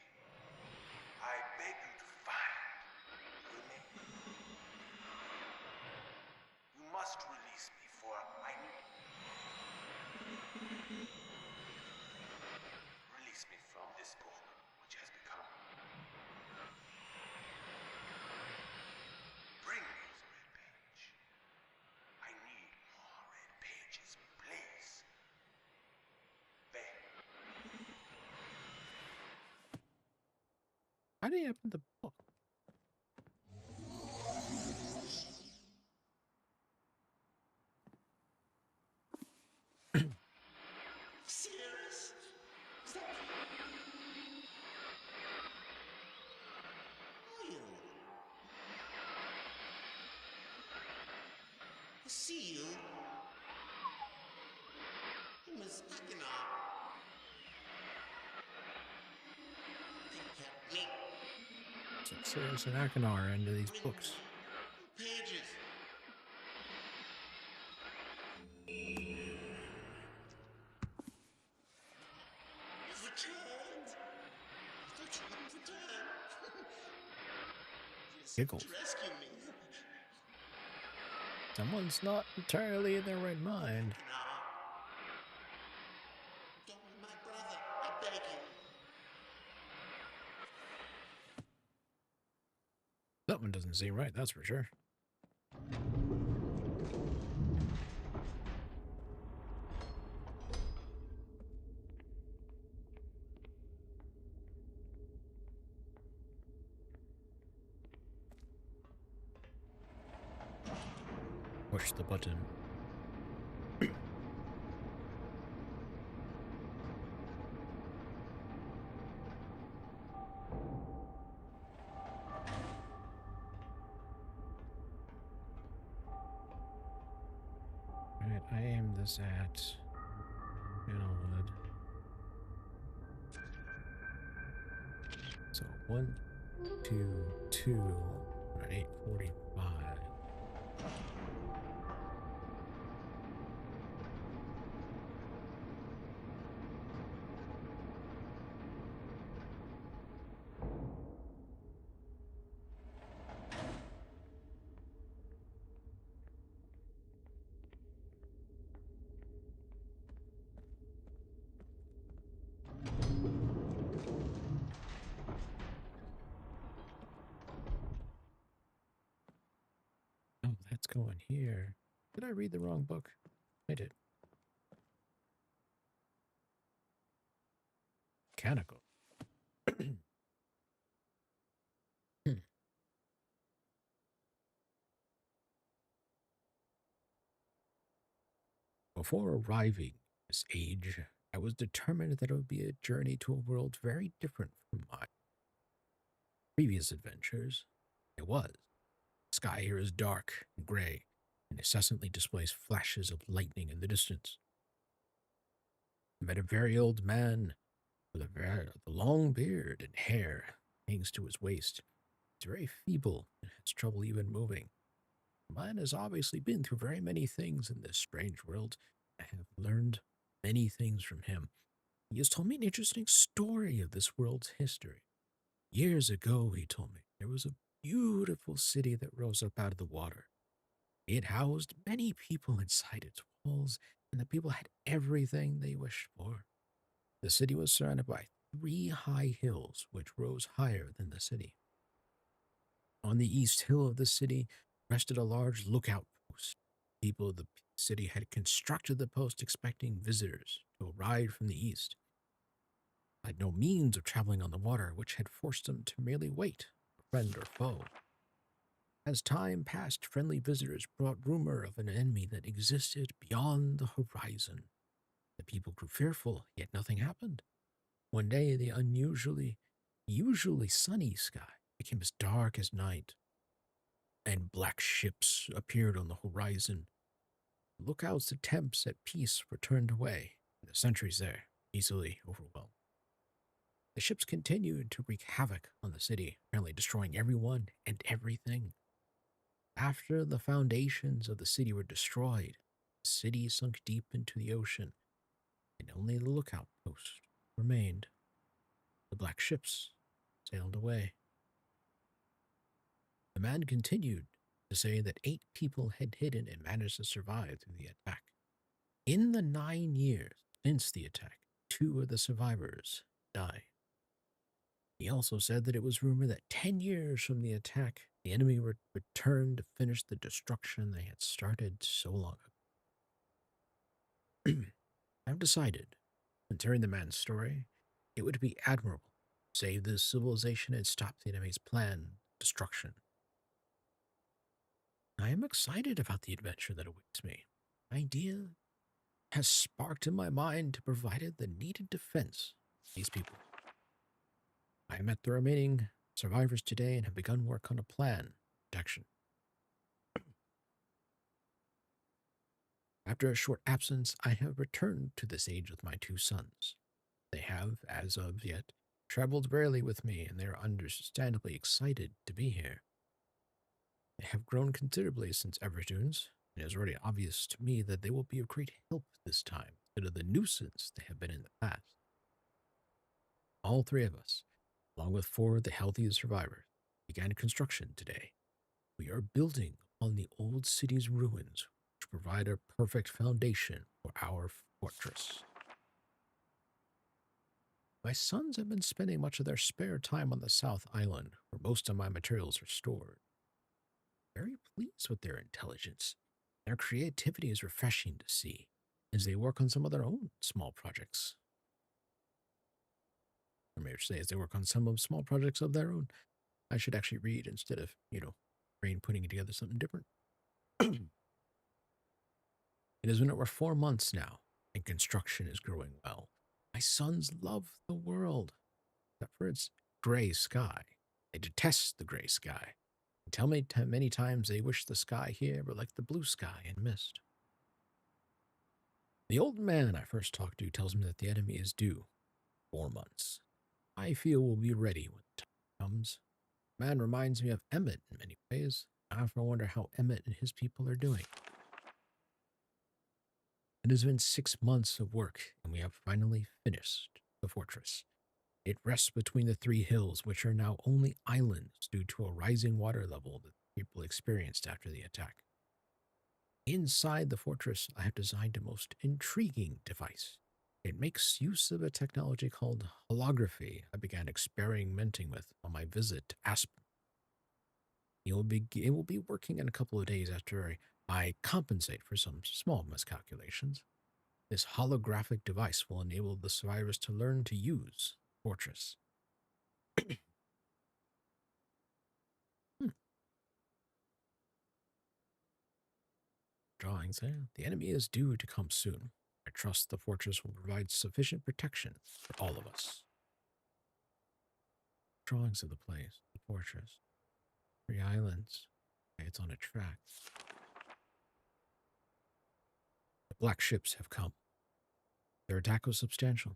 I beg you to find the remaining. You must release me, for I need. Release me from this book, which has become. Bring me the red page. I need more red pages, please. Beg. How do you open the book? Cirrus? Is that you? A seal? Miss Akinar. They kept me. Cirrus and Akinar into these books. Pages. You've returned. I thought you wouldn't return. Just Giggles. to rescue me. Someone's not entirely in their right mind. Akinar. Don't That one doesn't seem right, that's for sure. Push the button. Alright, I aim this at Channelwood. So 1, 2, 2, 845. Oh, that's going here. Did I read the wrong book? I did. Mechanical. Hmm. Before arriving at this age, I was determined that it would be a journey to a world very different from my previous adventures. It was. The sky here is dark and gray and incessantly displays flashes of lightning in the distance. I met a very old man with a long beard and hair hangs to his waist. He's very feeble and has trouble even moving. The man has obviously been through very many things in this strange world. I have learned many things from him. He has told me an interesting story of this world's history. Years ago, he told me, there was a beautiful city that rose up out of the water. It housed many people inside its walls, and the people had everything they wished for. The city was surrounded by 3 high hills, which rose higher than the city. On the east hill of the city rested a large lookout post. People of the city had constructed the post expecting visitors to arrive from the east. Had no means of traveling on the water, which had forced them to merely wait for friend or foe. As time passed, friendly visitors brought rumor of an enemy that existed beyond the horizon. The people grew fearful, yet nothing happened. One day, the usually sunny sky became as dark as night, and black ships appeared on the horizon. Lookouts' attempts at peace were turned away, and the sentries there easily overwhelmed. The ships continued to wreak havoc on the city, apparently destroying everyone and everything. After the foundations of the city were destroyed, the city sunk deep into the ocean, and only the lookout post remained. The black ships sailed away. The man continued to say that 8 people had hidden and managed to survive through the attack. In the 9 years since the attack, 2 of the survivors died. He also said that it was rumored that 10 years from the attack, the enemy would return to finish the destruction they had started so long ago. I've decided, considering the man's story, it would be admirable to save this civilization and stop the enemy's planned destruction. I am excited about the adventure that awaits me. The idea has sparked in my mind to provide the needed defense for these people. I met the remaining survivors today and have begun work on a plan for protection. After a short absence, I have returned to this age with my 2 sons. They have, as of yet, traveled rarely with me, and they are understandably excited to be here. They have grown considerably since Evertoons, and it is already obvious to me that they will be of great help this time instead of the nuisance they have been in the past. All 3 of us, along with 4 of the healthiest survivors, began construction today. We are building on the old city's ruins, which provide a perfect foundation for our fortress. My sons have been spending much of their spare time on the South Island, where most of my materials are stored. Very pleased with their intelligence. Their creativity is refreshing to see as they work on some of their own small projects. Or maybe I should say, as they work on some of small projects of their own. I should actually read instead of, brain putting together something different. It has been over 4 months now, and construction is growing well. My sons love the world, except for its gray sky. They detest the gray sky. They tell me many times they wish the sky here were like the blue sky and mist. The old man I first talked to tells me that the enemy is due 4 months. I feel we'll be ready when the time comes. The man reminds me of Emmett in many ways. I often wonder how Emmett and his people are doing. It has been 6 months of work, and we have finally finished the fortress. It rests between the three hills, which are now only islands due to a rising water level that people experienced after the attack. Inside the fortress, I have designed a most intriguing device. It makes use of a technology called holography I began experimenting with on my visit to Aspen. It will be working in a couple of days after I compensate for some small miscalculations. This holographic device will enable the survivors to learn to use Fortress. Hmm. Drawings there. The enemy is due to come soon. I trust the fortress will provide sufficient protection for all of us. Drawings of the place, the fortress, three islands. Okay, it's on a track. The black ships have come. Their attack was substantial.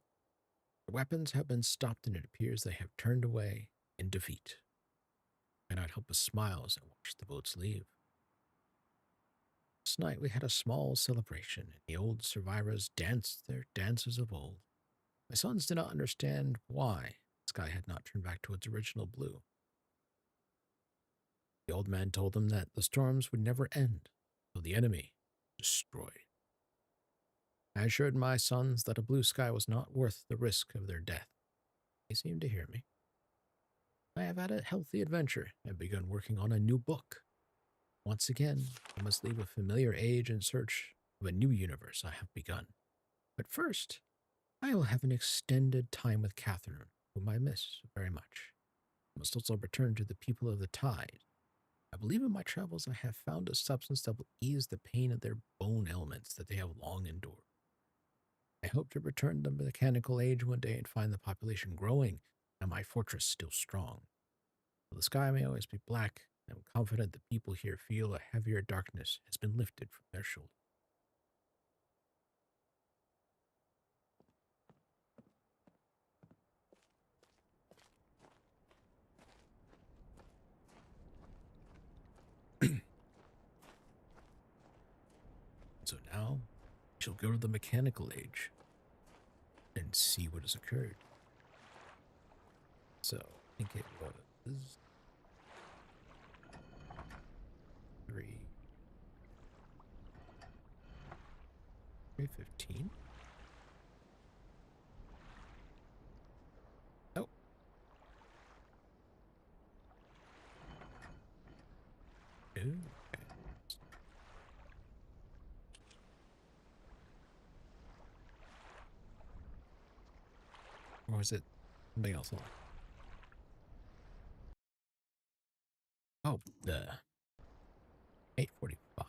The weapons have been stopped, and it appears they have turned away in defeat. I cannot help but smile as I watch the boats leave. Last night we had a small celebration, and the old survivors danced their dances of old. My sons did not understand why the sky had not turned back to its original blue. The old man told them that the storms would never end until the enemy was destroyed. I assured my sons that a blue sky was not worth the risk of their death. They seemed to hear me. I have had a healthy adventure and begun working on a new book. Once again, I must leave a familiar age in search of a new universe I have begun. But first, I will have an extended time with Catherine, whom I miss very much. I must also return to the people of the tide. I believe in my travels I have found a substance that will ease the pain of their bone ailments that they have long endured. I hope to return to the mechanical age one day and find the population growing and my fortress still strong. Though the sky may always be black, I am confident the people here feel a heavier darkness has been lifted from their shoulders. So now, we shall go to the mechanical age and see what has occurred. So, I think it was 3 315. Oh. Ooh, okay. Or was it something else? Oh, the 845.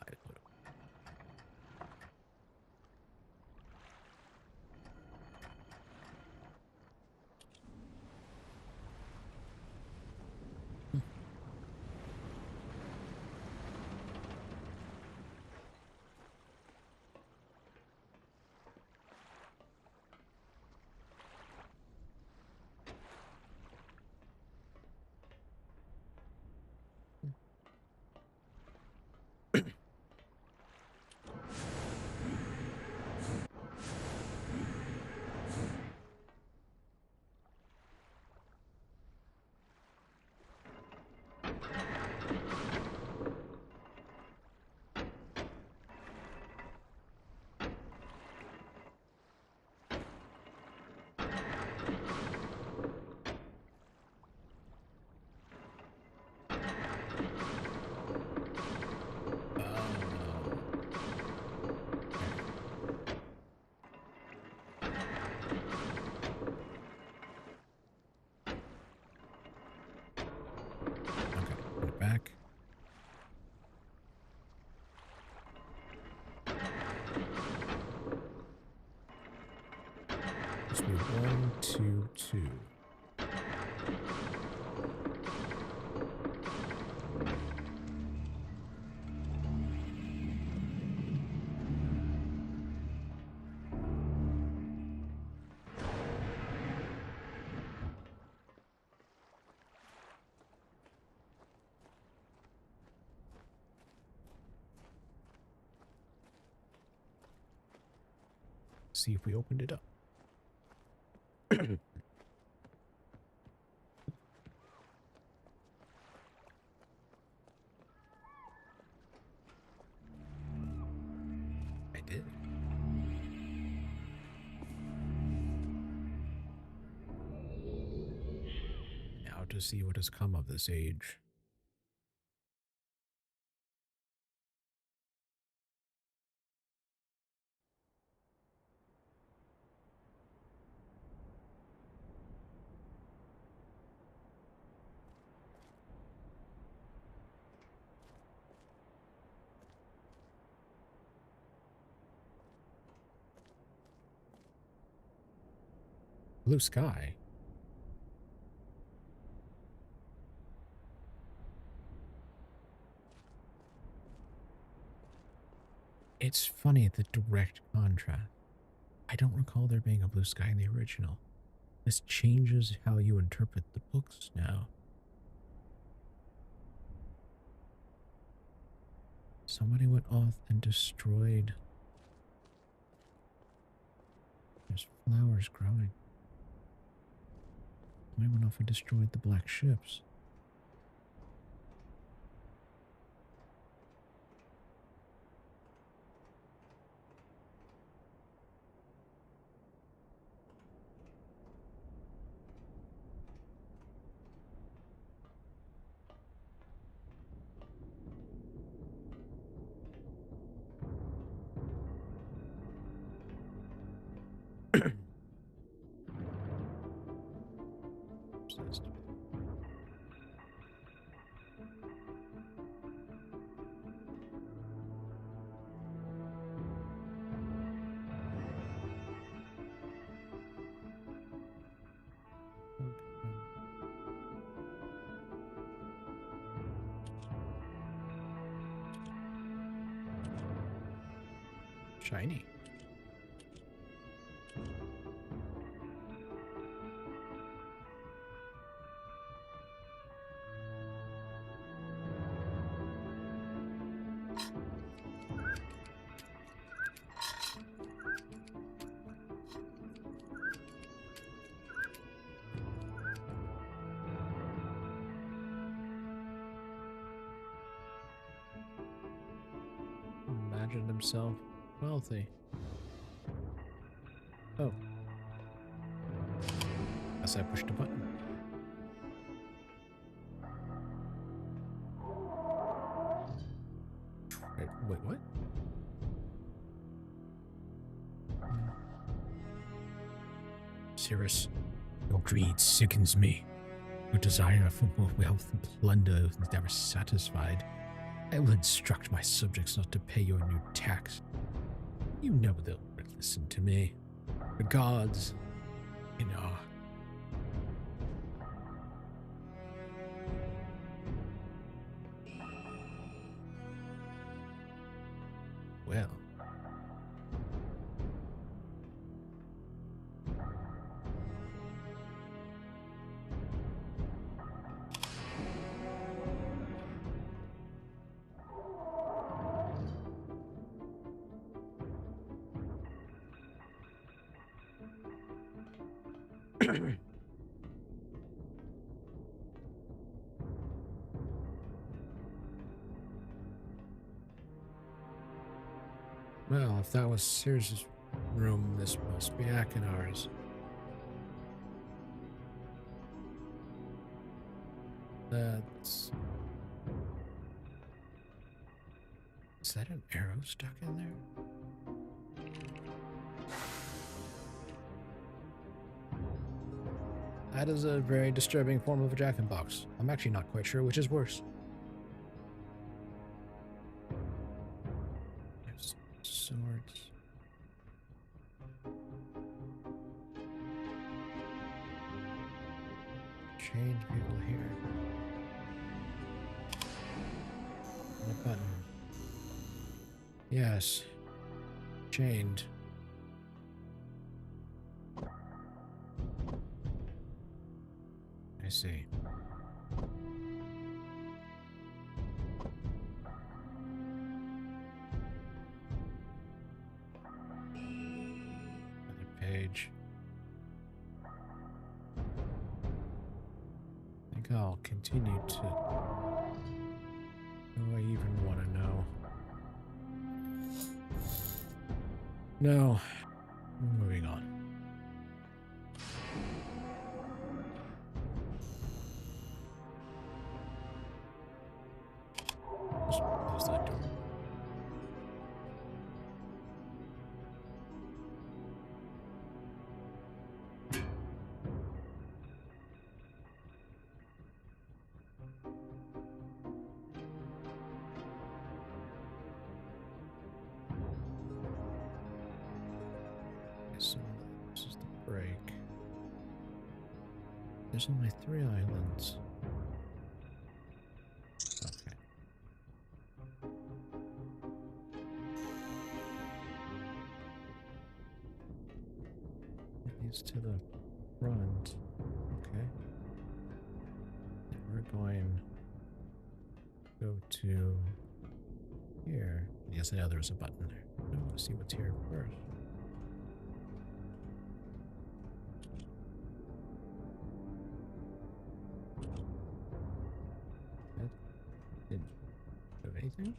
back. Must be 1, 2, 2. See if we opened it up. I did. Now to see what has come of this age. Blue sky. It's funny, the direct contrast. I don't recall there being a blue sky in the original. This changes how you interpret the books now. Somebody went off and destroyed. There's flowers growing. Somebody went off and destroyed the black ships. Obsessed. Shiny. Imagine himself wealthy. Oh. Guess I pushed a button. Wait, what? Cirrus, your greed sickens me. Your desire for more wealth and plunder is never satisfied. I will instruct my subjects not to pay your new tax. You know they'll listen to me. The gods, you know. Well. Well, if that was Sears' room, this must be Akinar's. That's... Is that an arrow stuck in there? That is a very disturbing form of a jack-in-box. I'm actually not quite sure which is worse. Change vehicle here. What button? Yes. Chained. I see. Another page. I think I'll continue to... Do I even want to know? No. Moving on. Just close that door. So this is the break. There's only 3 islands. Okay. It leads to the front. Okay. And we're going to go to here. Yes, I know there's a button there. I want to see what's here first. That didn't do anything.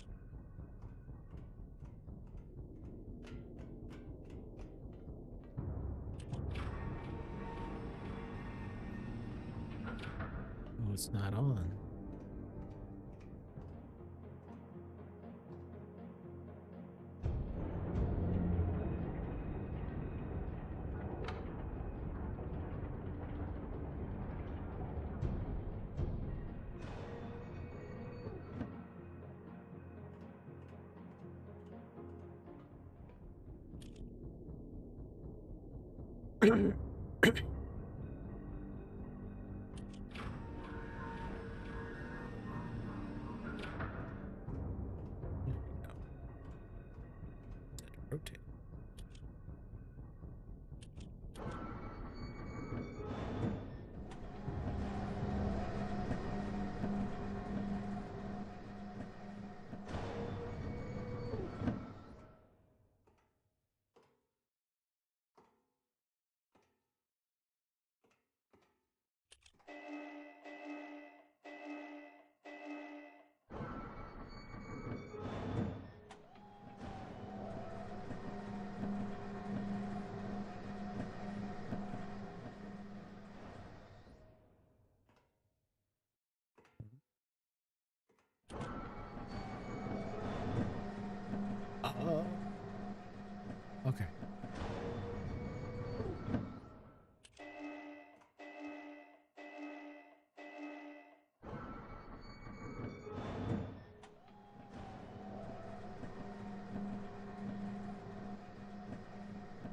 Oh, it's not on. Rotate. Okay.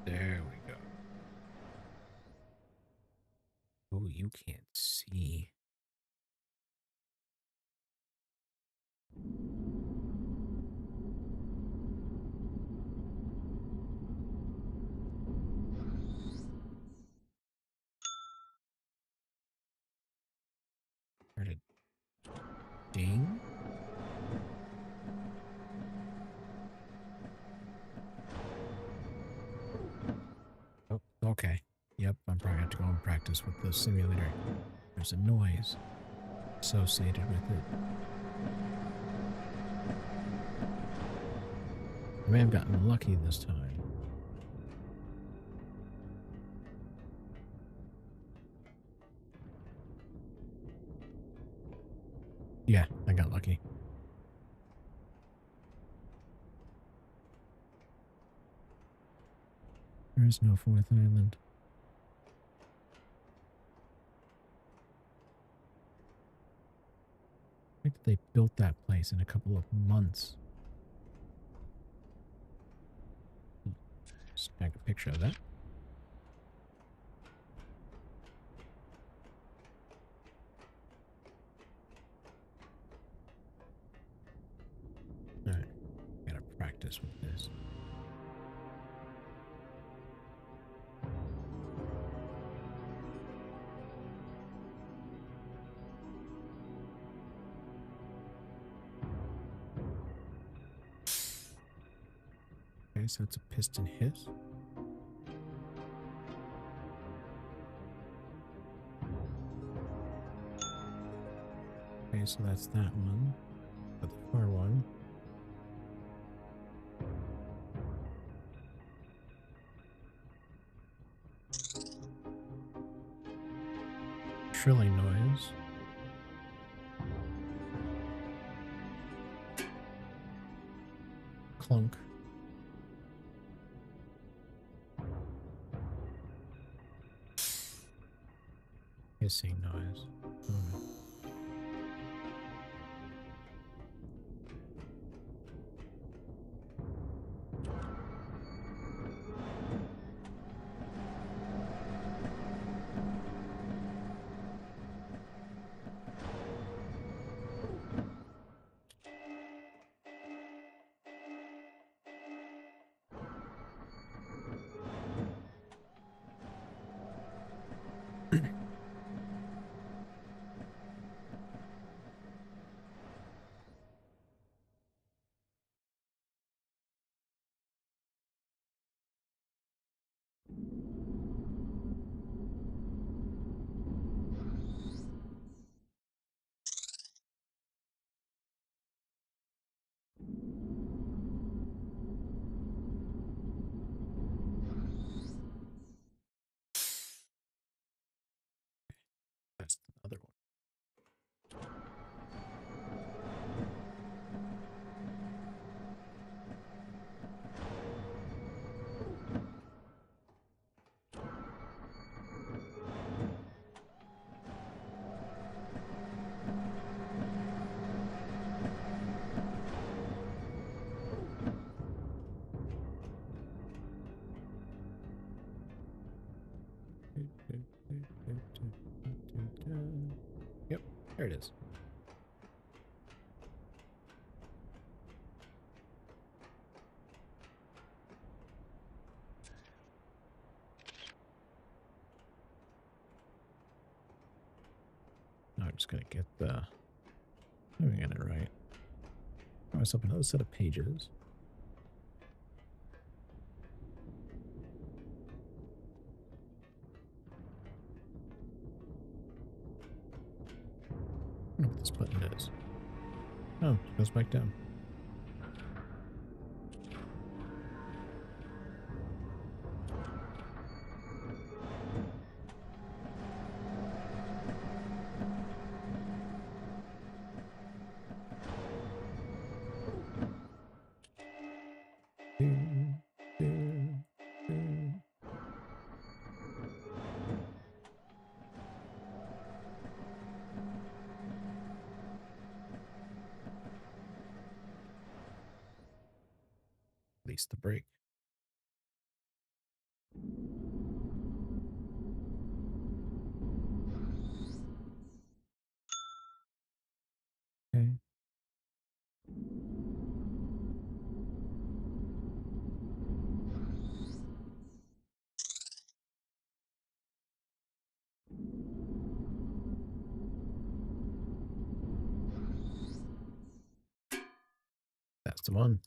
There we go. Oh, you can't see. Heard a ding. Oh, okay. Yep, I'm probably have to go and practice with the simulator. There's a noise associated with it. I may have gotten lucky this time. Yeah, I got lucky. There is no 4th island. I think they built that place in a couple of months. Snag a picture of that. Okay, so it's a piston hit. Okay, so that's that one. But the far one. Trilling noise. Clunk. Hissing noise. That's the other one. Yep, there it is. Now I'm just gonna get the. Let me get it right. I myself another set of pages. I don't know what this button is. Oh, it goes back down. Release the brake. Okay. That's the one.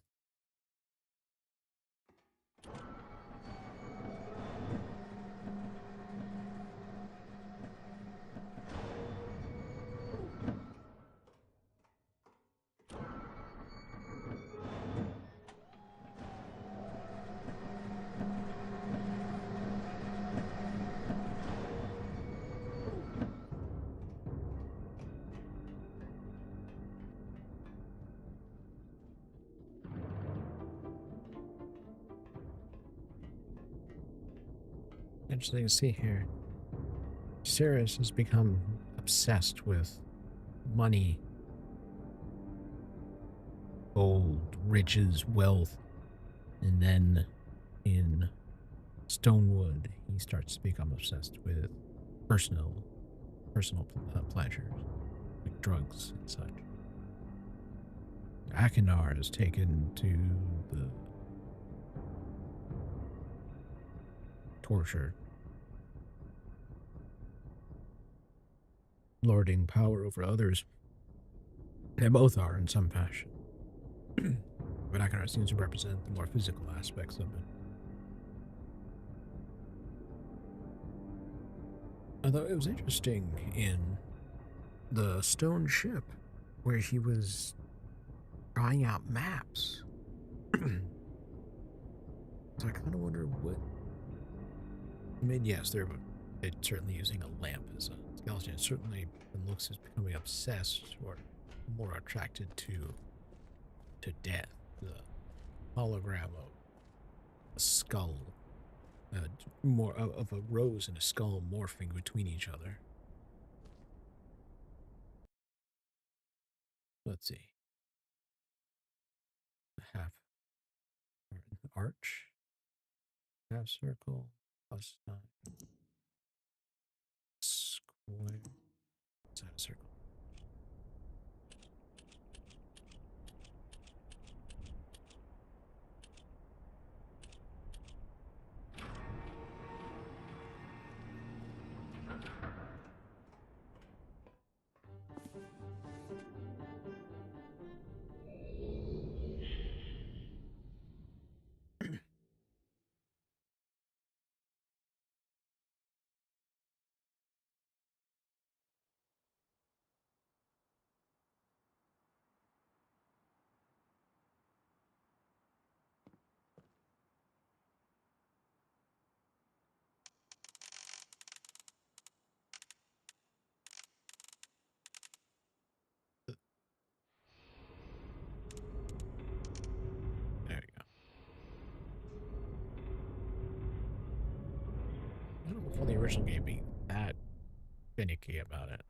Interesting to see here. Sirius has become obsessed with money, gold, riches, wealth, and then in Stonewood, he starts to become obsessed with personal pleasures, like drugs and such. Akinar is taken to the torture, lording power over others. They both are in some fashion. background seems to represent the more physical aspects of it. Although it was interesting in the stone ship where he was trying out maps. So I kind of wonder what. I mean, yes, they're certainly using a lamp as a skeleton. It certainly looks as becoming obsessed or more attracted to death. The hologram of a skull, more of a rose and a skull morphing between each other. Let's see. Half arch, half circle, plus sign, square, side of circle. There you go. I don't recall the original game being that finicky about it.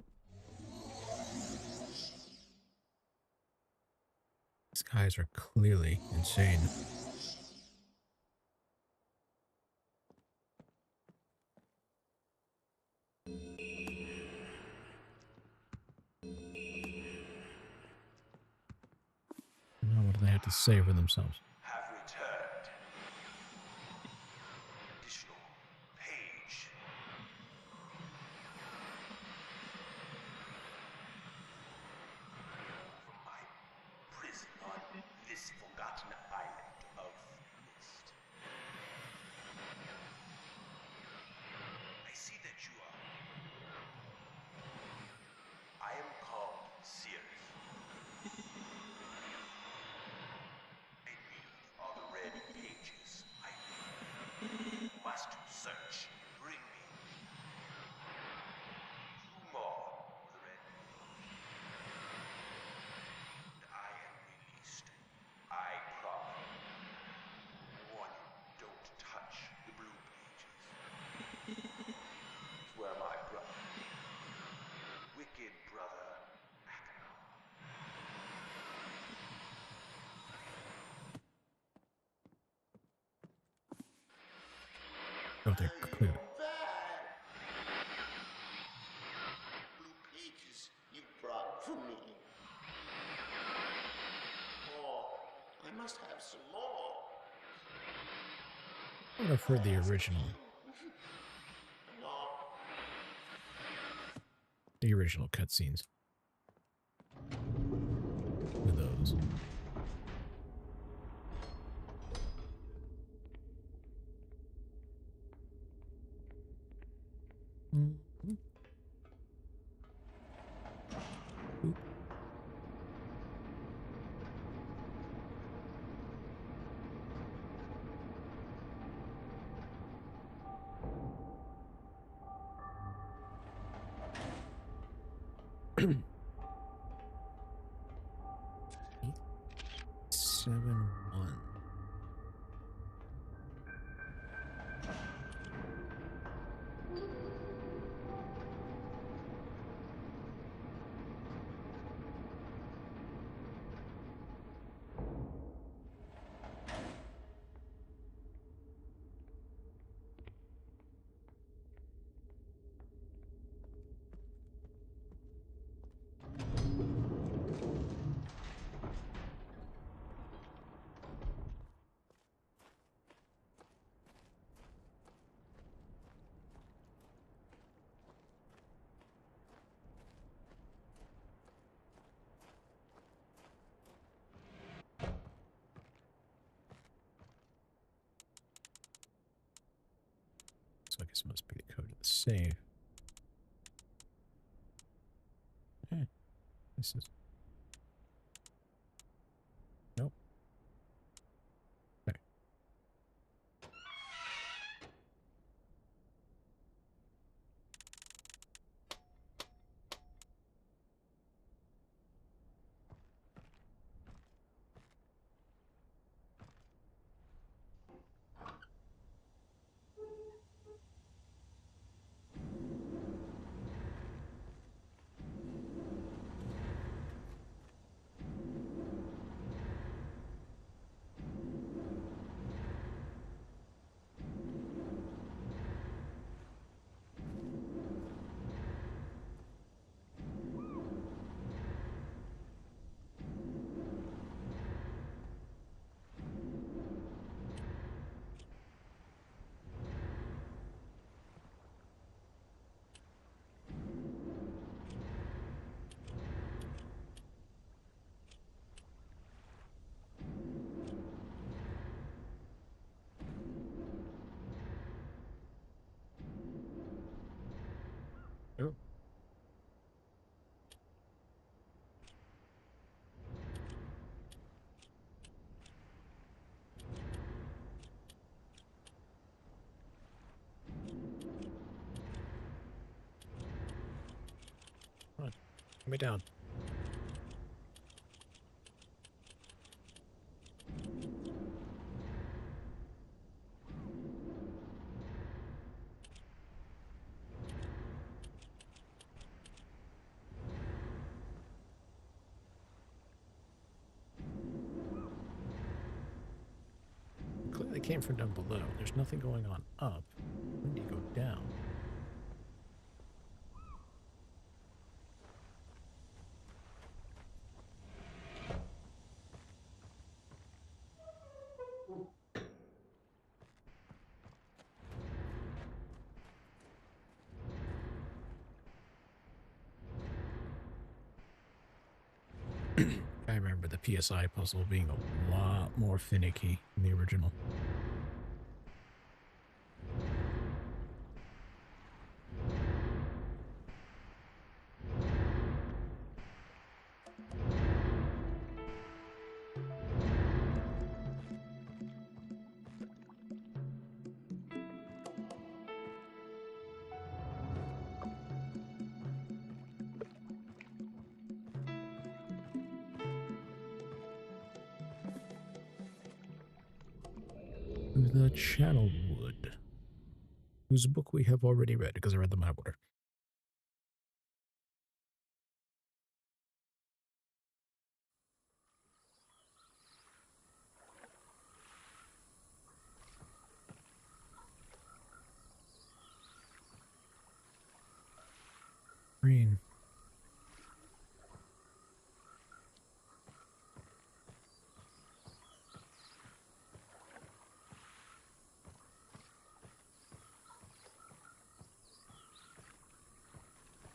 These guys are clearly insane. Now what do they have to say for themselves? Have returned. Additional page. From my prison on this forgotten island of mist. I see that you are. I am called Sirith. I need all the red pages I need. You must search. Bring me. 2 more of the red pages. And I am released. I promise. Warning, don't touch the blue pages. It's where my brother, wicked brother, Oh, they're clearly. blue pages you brought for me. Oh, I must have some more. I would have heard the original. No. The original cutscenes. With those. Mm-hmm. Oop. Eight, 7, 1. So I guess it must be the code of the safe. This is... Nope. Okay. Oh. Come on. Get me down. Clearly came from down below. There's nothing going on up. When do you go down? I remember the PSI puzzle being a lot more finicky than the original. The Channel Wood, whose book we have already read because I read them out of order. Green.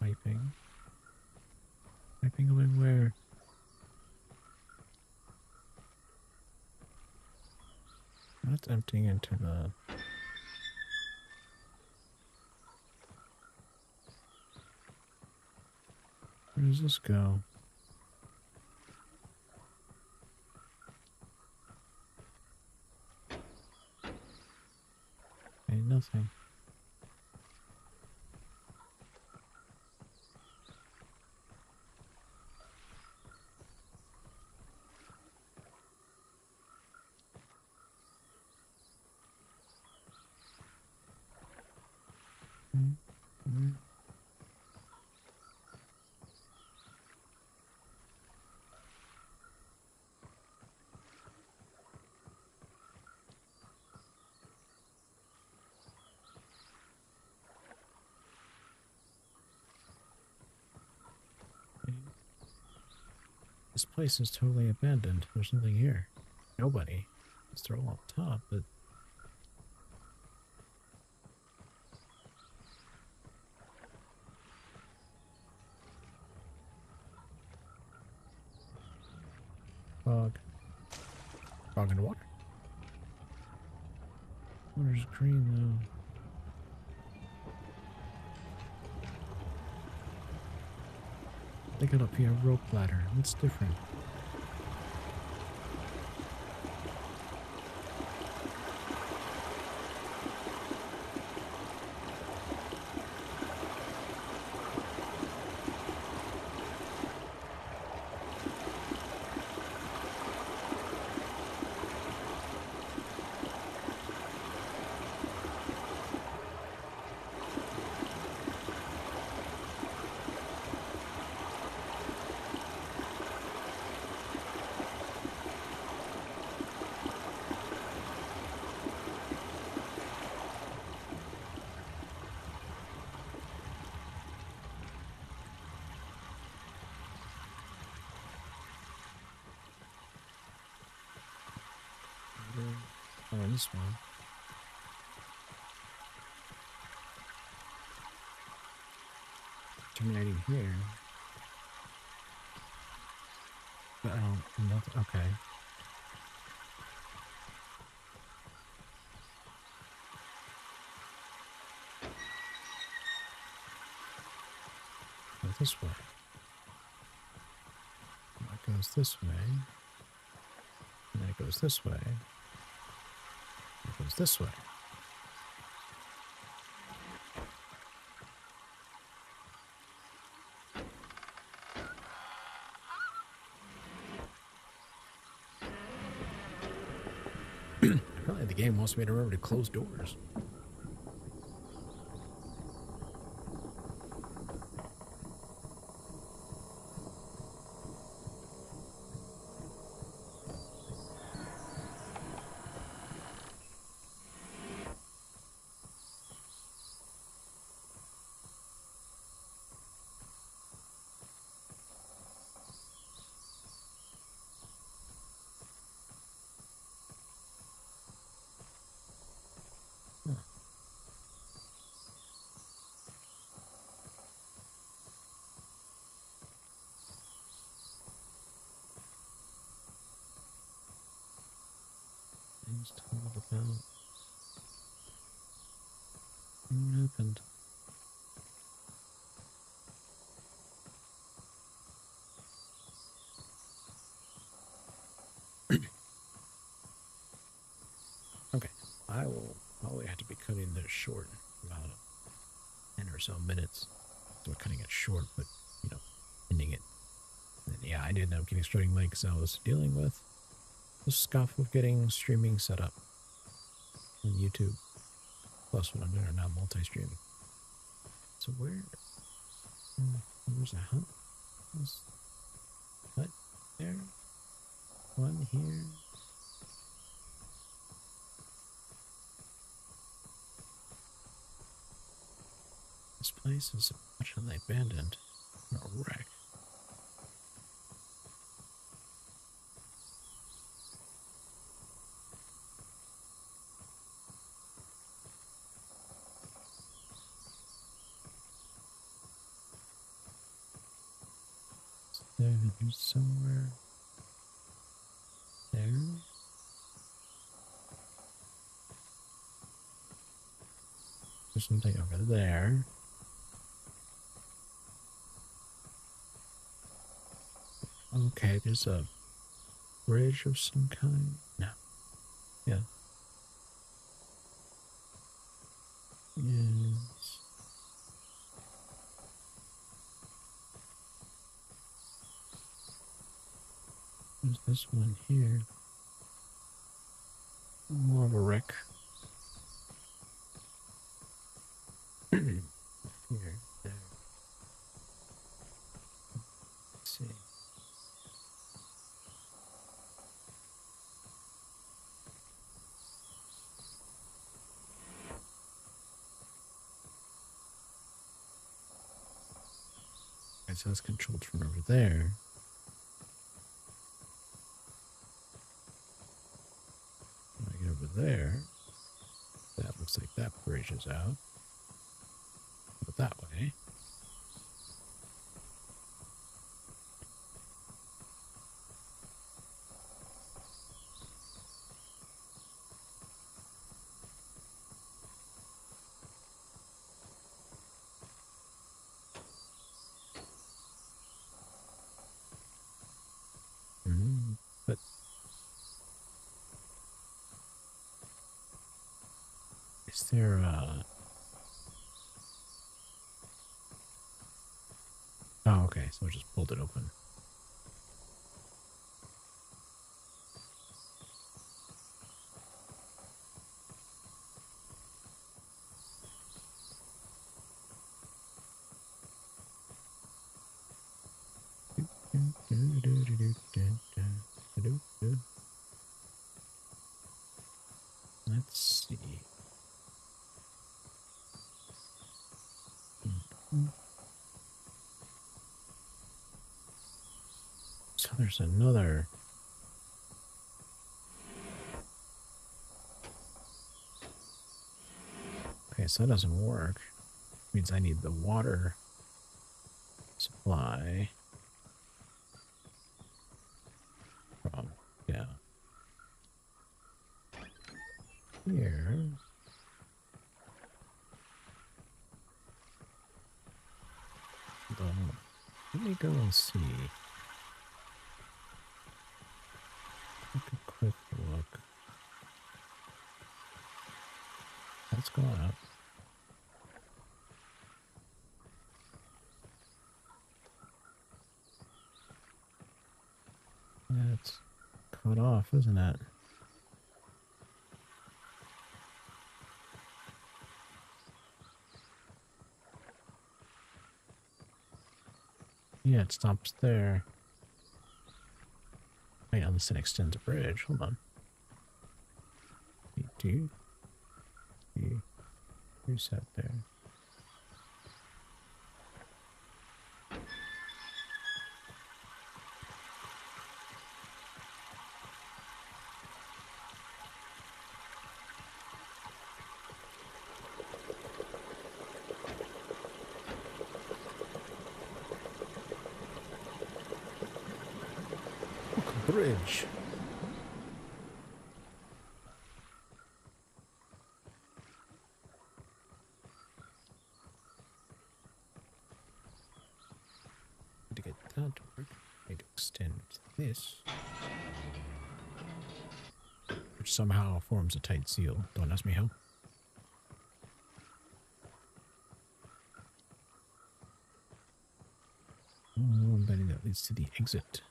Piping. Piping going where? That's emptying into the... Where does this go? Ain't nothing. This place is totally abandoned. There's nothing here. Nobody. Let's throw on top, but... Fog. Fog in the water. Water's green, though. They got up here a rope ladder. That's different. Oh, this one. Terminating here. But I don't. Nothing. Okay. Go this way. That goes this way. And then it goes this way. It goes this way. Apparently the game wants me to remember to close doors. Things told about what happened. Okay, I will probably have to be cutting this short, about 10 or so minutes. So we're cutting it short, but, you know, ending it. And yeah, I did end up getting starting late because I was dealing with the scuff of getting streaming set up on YouTube. Plus, what I'm doing are now multi-streaming. So where's a hut? There's a hut there. One here. This place is actually abandoned. A wreck. There's somewhere there. There's something over there. Okay, there's a bridge of some kind. No. Yeah. Yes. There's this one here. More of a wreck. Here, there. Let's see. Okay, so it's controlled from over there. When I get over there, that looks like that bridge is out. But that way. Is there Oh, okay, so I just pulled it open. Let's see. So there's another. Okay, so that doesn't work. Means I need the water supply from down here. Let me go and see. Take a quick look. That's going up. That's cut off, isn't it? Yeah, it stops there. Wait, unless it extends a bridge. Hold on. Reset there. Bridge. To get that to work, I need to extend this, which somehow forms a tight seal. Don't ask me how. Oh, I'm betting that leads to the exit.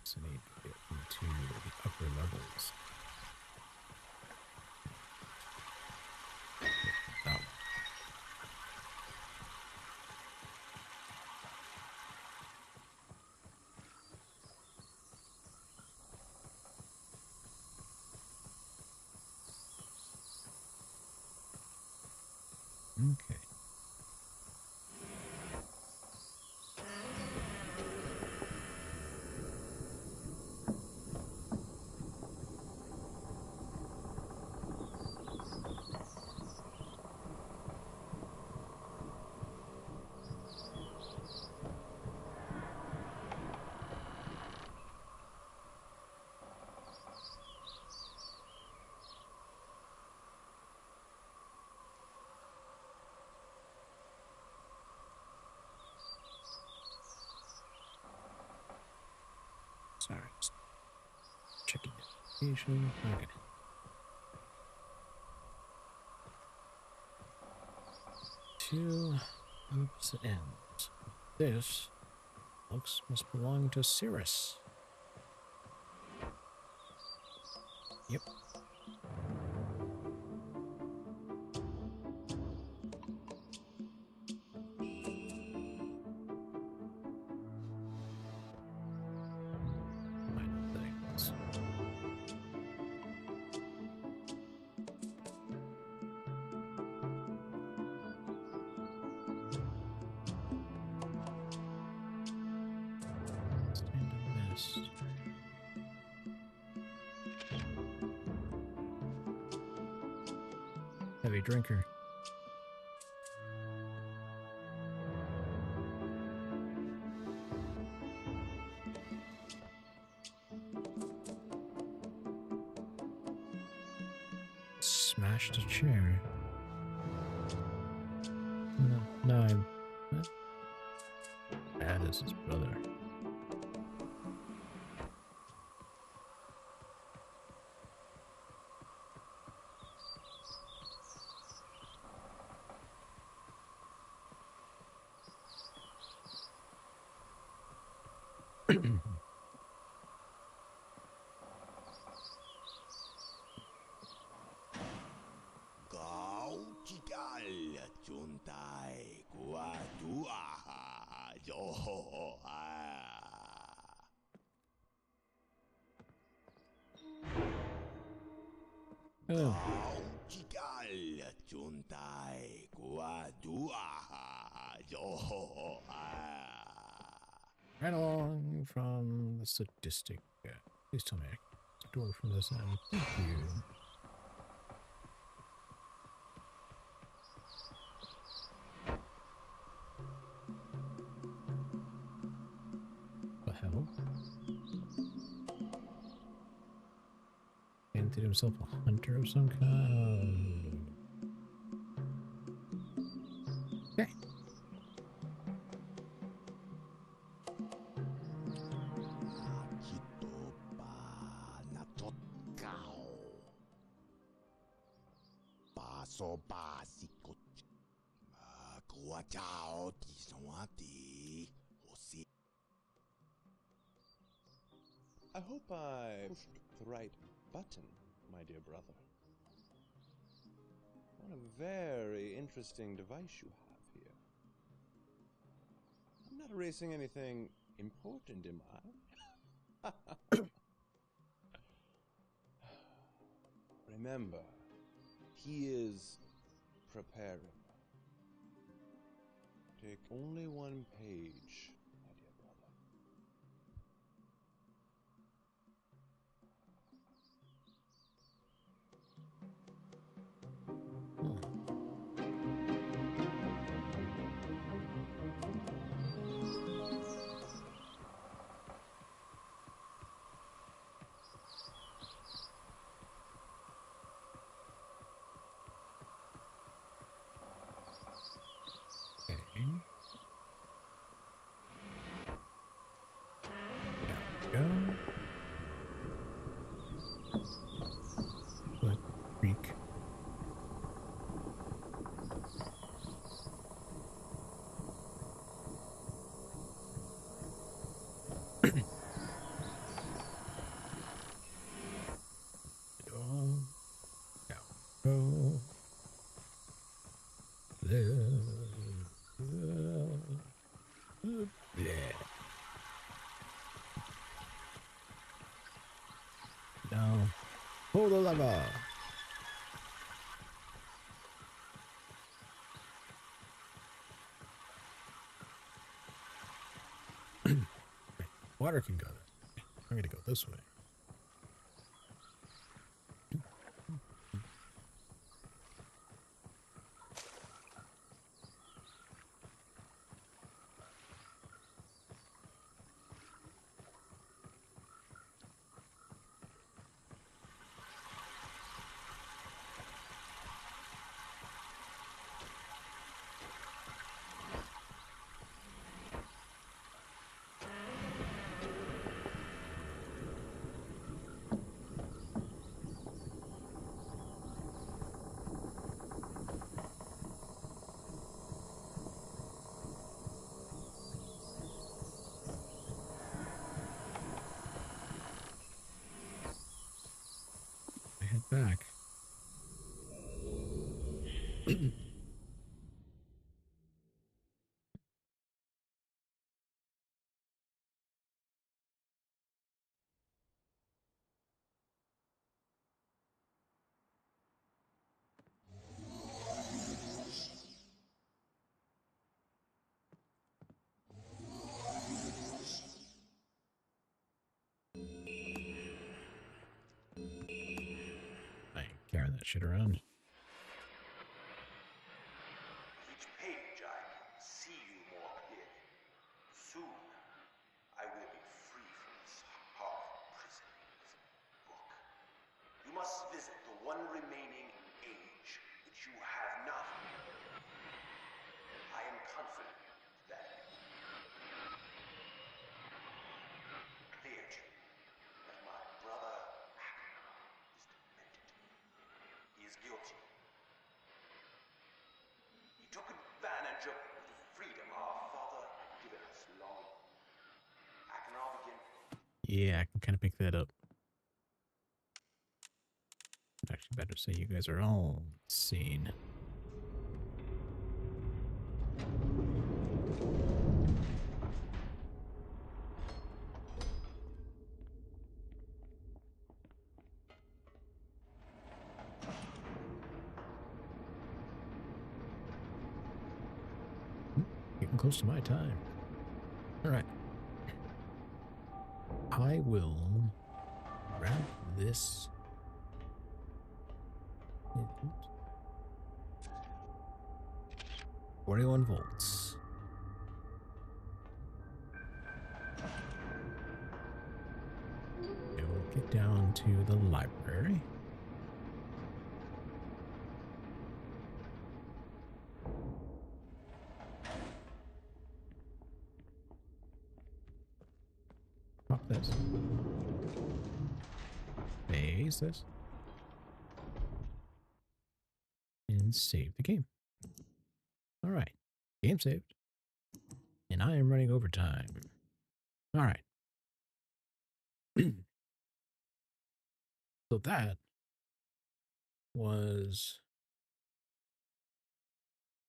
So I need to get into the upper levels. That one. Okay. Sorry, just checking navigation. Okay. Two opposite ends. This must belong to Cirrus. Yep. Minor things. Stand on this. Heavy drinker. smashed a chair. No, I'm bad as his brother. Kau cikal juntai kuatua joa. Oh, Kau cikal juntai kuatua joa. right along from the sadistic guy. Please tell me I can door from this end. Thank you. The hell? Painted himself a hunter of some kind. Okay. Nakito pa natot kau. Paso basikot. Kuachao tisawati. Hosi. I hope I pushed the right button, my dear brother. What a very interesting device you have here. I'm not erasing anything important, am I? Remember, he is preparing. Take only one page, my dear brother. Okay. There we go. Foot creek. Go. No. Pull the lever. Water can go there. I'm gonna go this way. I head back. I ain't carrying that shit around. Each page I can see you more clearly. Soon, I will be free from this hard prison. Book. You must visit the one remaining Yeah, I can kind of pick that up. I'd actually better say you guys are all seen. Getting close to my time. All right. I will grab this. Oops. 41 volts. I will get down to the library. Pop this. Phase this. And save the game. All right. Game saved. And I am running overtime. All right. So that was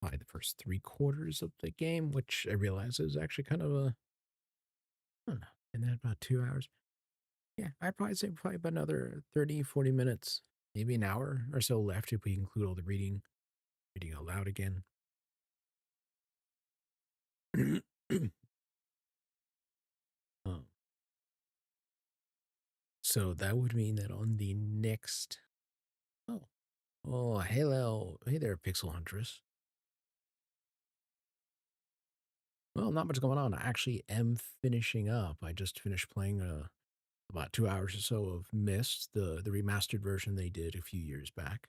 probably the first 3/4 of the game, which I realize is actually kind of a, I don't know, and then about 2 hours. Yeah, I'd probably say probably about another 30, 40 minutes, maybe an hour or so left if we include all the reading aloud again. um, so that would mean that on the next, oh, oh, hello, hey there, Pixel Huntress. Well, not much going on. I actually am finishing up. I just finished playing about 2 hours or so of Mist, the remastered version they did a few years back.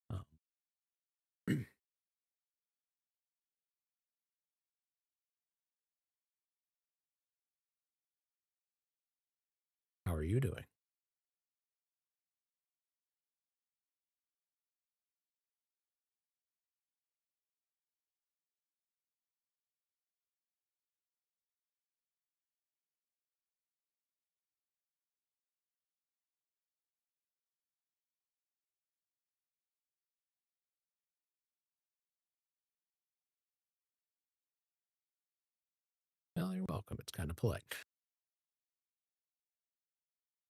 Um, how are you doing? Well, you're welcome. It's kind of polite.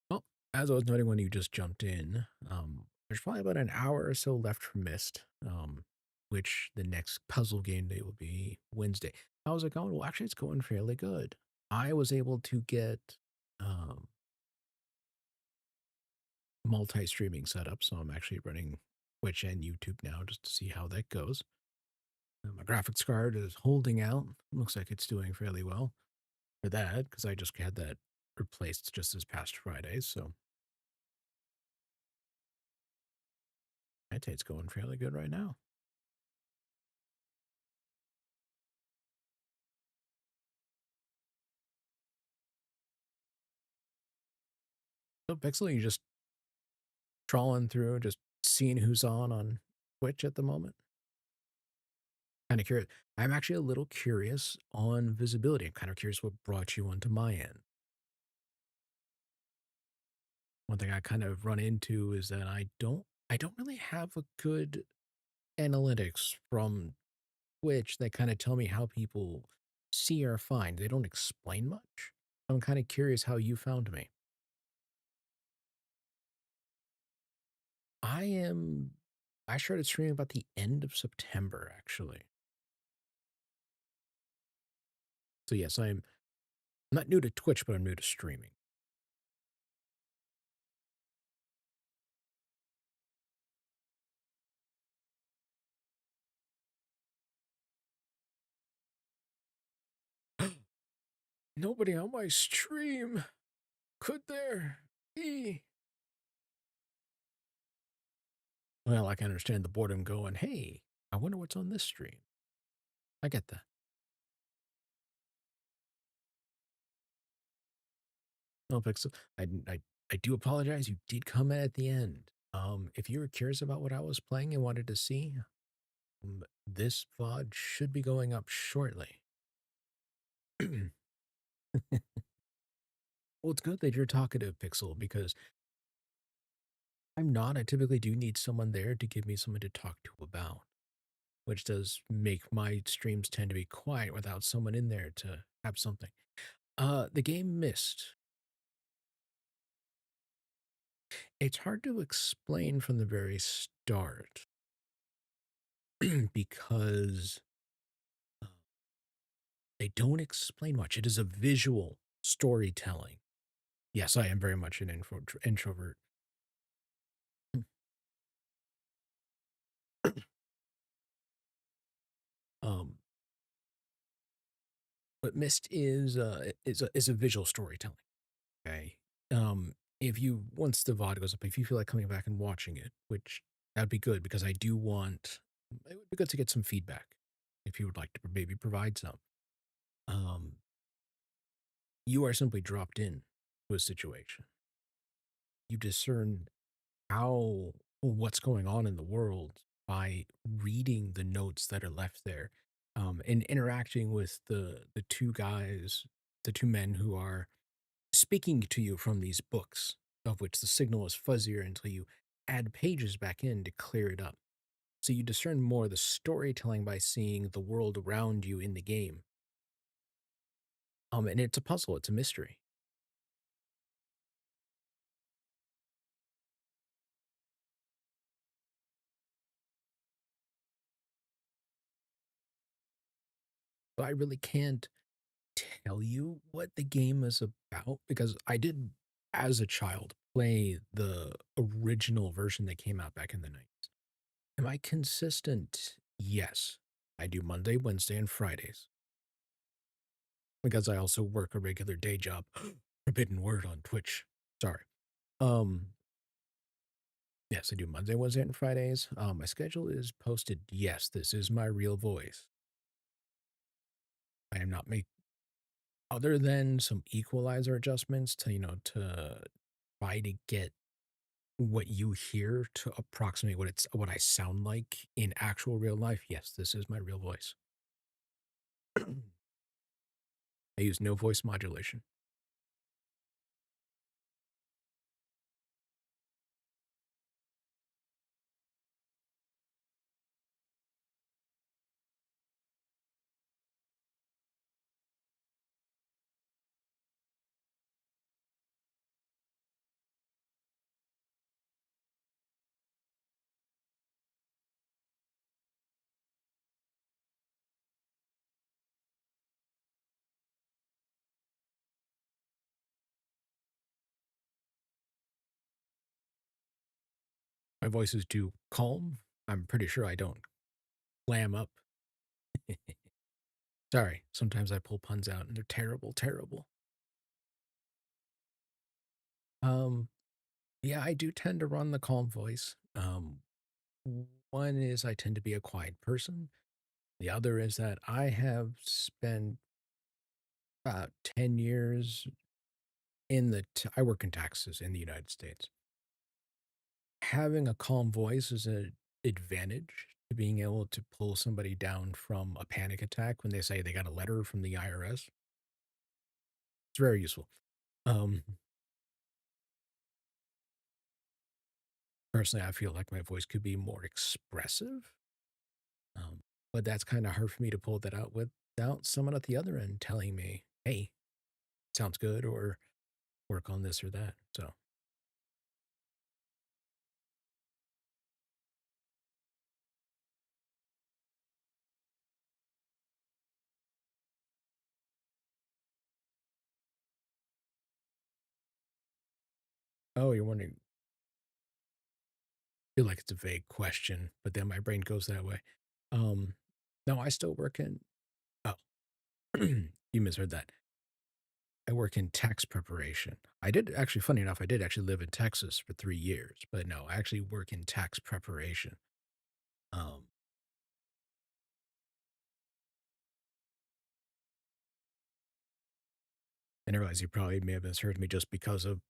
Well, as I was noting when you just jumped in, there's probably about an hour or so left for Mist, which the next puzzle game day will be Wednesday. How's it going? Well, actually, it's going fairly good. I was able to get um, multi-streaming set up, so I'm actually running Twitch and YouTube now just to see how that goes. My graphics card is holding out. Looks like it's doing fairly well for that because I just had that replaced just this past Friday. So I'd say it's going fairly good right now. So Pixel, you just trawling through, just seeing who's on Twitch at the moment. Kind of curious. I'm actually a little curious on visibility. I'm kind of curious what brought you onto my end. One thing I kind of run into is that I don't really have a good analytics from Twitch that kind of tell me how people see or find. They don't explain much. I'm kind of curious how you found me. I am I started streaming about the end of September, actually. So yes, I'm not new to Twitch, but I'm new to streaming. Nobody on my stream. Could there be? Well, I can understand the boredom going, hey, I wonder what's on this stream. I get that. No, Pixel, I do apologize. You did come in at the end. If you were curious about what I was playing and wanted to see, this VOD should be going up shortly. Well, it's good that you're talkative, Pixel, because I'm not. I typically do need someone there to give me someone to talk to about, which does make my streams tend to be quiet without someone in there to have something. The game Mist. It's hard to explain from the very start because they don't explain much. It is a visual storytelling. Yes, I am very much an introvert. Um, but Mist is a visual storytelling. Okay. If you once the VOD goes up, if you feel like coming back and watching it, which that'd be good because I do want it would be good to get some feedback if you would like to maybe provide some. Um, you are simply dropped in to a situation. You discern how what's going on in the world by reading the notes that are left there, and interacting with the two guys, the two men who are speaking to you from these books, of which the signal is fuzzier until you add pages back in to clear it up. So you discern more of the storytelling by seeing the world around you in the game. And it's a puzzle, it's a mystery. But I really can't tell you what the game is about because I did, as a child, play the original version that came out back in the 90s. Am I consistent? Yes. I do Monday, Wednesday, and Fridays because I also work a regular day job. Forbidden word on Twitch. Sorry. Um, yes, I do Monday, Wednesday, and Fridays. My schedule is posted. Yes, this is my real voice. I am not make other than some equalizer adjustments to, to try to get what you hear to approximate what I sound like in actual real life. Yes, this is my real voice. I use no voice modulation. My voice is too calm. I'm pretty sure I don't clam up. Sorry, sometimes I pull puns out and they're terrible, terrible. Um, yeah, I do tend to run the calm voice. One is I tend to be a quiet person. The other is that I have spent about 10 years I work in taxes in the United States. Having a calm voice is an advantage to being able to pull somebody down from a panic attack when they say they got a letter from the IRS. It's very useful. Um, Personally, I feel like my voice could be more expressive, um, but that's kind of hard for me to pull that out without someone at the other end telling me, "Hey, sounds good," or "Work on this or that." So, oh, you're wondering, I feel like it's a vague question, but then my brain goes that way. Um, no, I still work in. Oh, you misheard that. I work in tax preparation. I did actually, funny enough, I did actually live in Texas for 3 years, but no, I actually work in tax preparation. Um, and I realize you probably may have misheard me just because of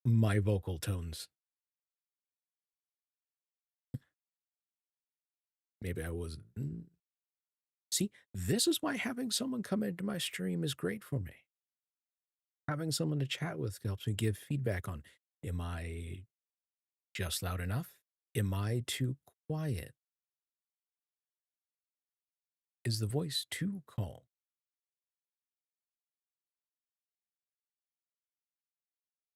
my vocal tones. Maybe I was. See, this is why having someone come into my stream is great for me. having someone to chat with helps me give feedback on, am I just loud enough? Am I too quiet? Is the voice too calm?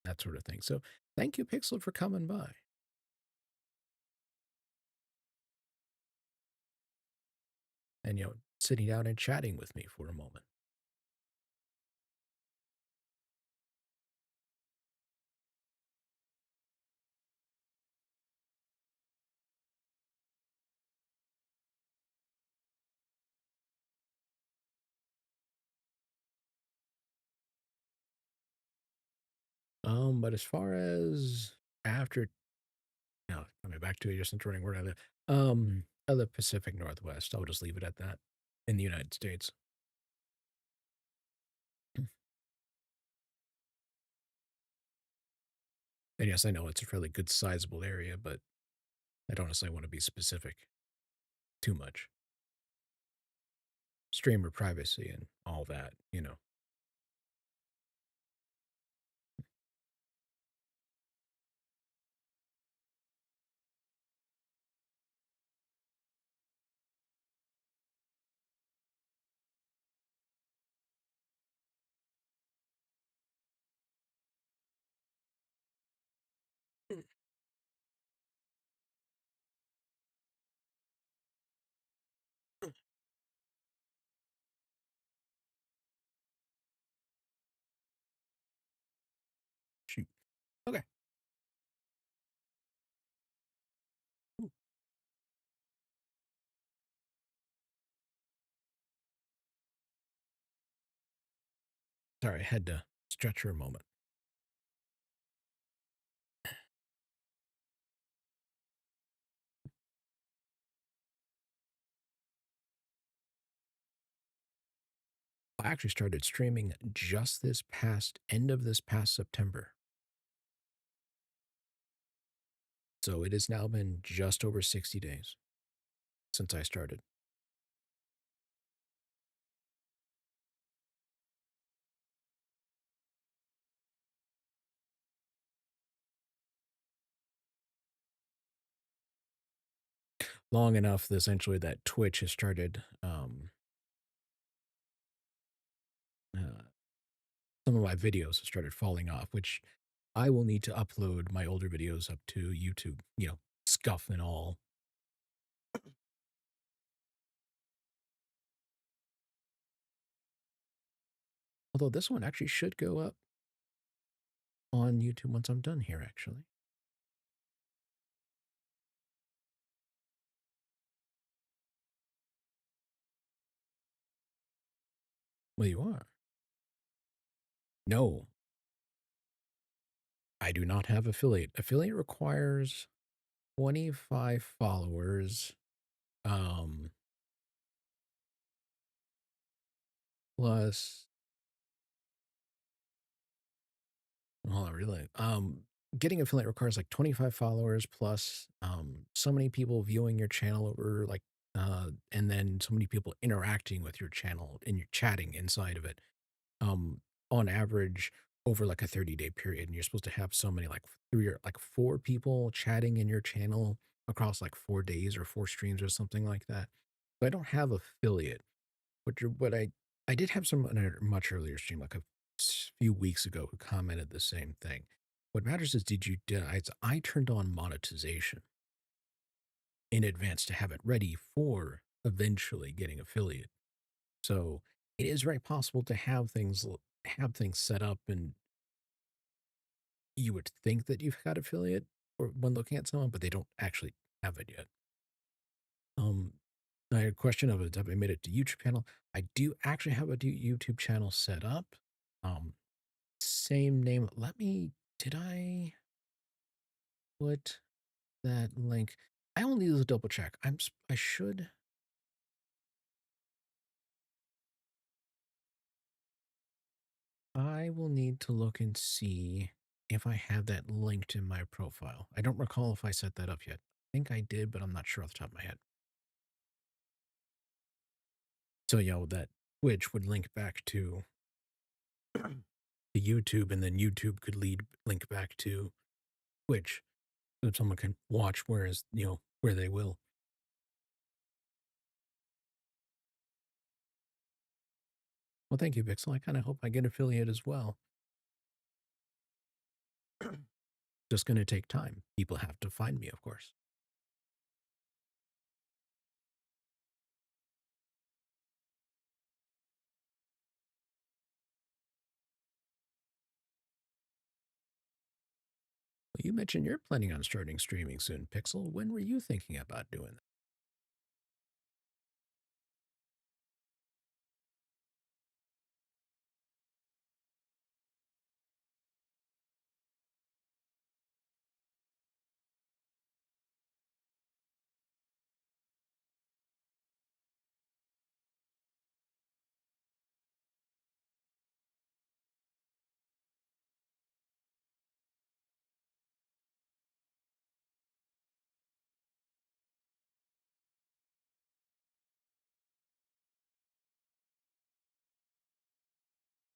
That sort of thing. So thank you, Pixel, for coming by. And sitting down and chatting with me for a moment. But as far as after coming back to it, just interning where I live. I live Pacific Northwest. I'll just leave it at that in the United States. And yes, I know it's a fairly good sizable area, but I don't necessarily want to be specific too much. Streamer privacy and all that. Shoot. Okay. Ooh, sorry, I had to stretch for a moment. I actually started streaming just this past end of this past September. So it has now been just over 60 days since I started. Long enough that essentially that Twitch has started uh, some of my videos have started falling off, which I will need to upload my older videos up to YouTube, scuff and all. Although this one actually should go up on YouTube once I'm done here, actually. Well, you are. No, I do not have affiliate. Affiliate requires 25 followers, um, plus, well, really, getting affiliate requires like 25 followers plus, so many people viewing your channel over like, and then so many people interacting with your channel and you're chatting inside of it. um, on average over like a 30-day period. And you're supposed to have so many like three or like four people chatting in your channel across like 4 days or four streams or something like that. So I don't have affiliate, but I did have someone in a much earlier stream, like a few weeks ago, who commented the same thing. What matters is I turned on monetization in advance to have it ready for eventually getting affiliate. So it is very possible to have things set up, and you would think that you've got affiliate or when looking at someone, but they don't actually have it yet. Um, I had a question of it. Have I made it to YouTube channel? I do actually have a YouTube channel set up. Um, Same name. Did I put that link? I will need to double check. I should, I will need to look and see if I have that linked in my profile. I don't recall if I set that up yet. I think I did, but I'm not sure off the top of my head. So, that Twitch would link back to to YouTube, and then YouTube could lead link back to Twitch, so someone can watch whereas where they will. Well, thank you, Pixel. I kind of hope I get affiliate as well. Just going to take time. People have to find me, of course. Well, you mentioned you're planning on starting streaming soon, Pixel. When were you thinking about doing that?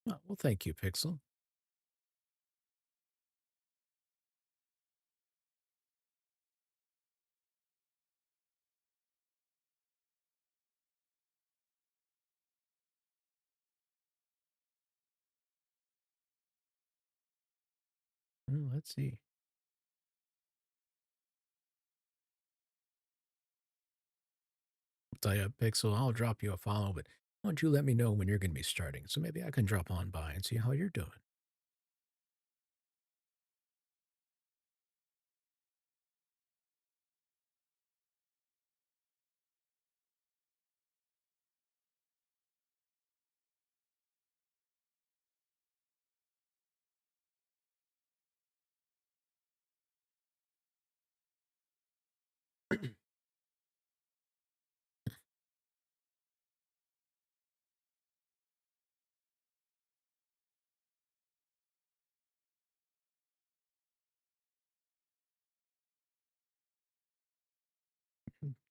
Oh, well, thank you, Pixel. Let's see. I'll tell you, Pixel, I'll drop you a follow, but why don't you let me know when you're going to be starting so maybe I can drop on by and see how you're doing.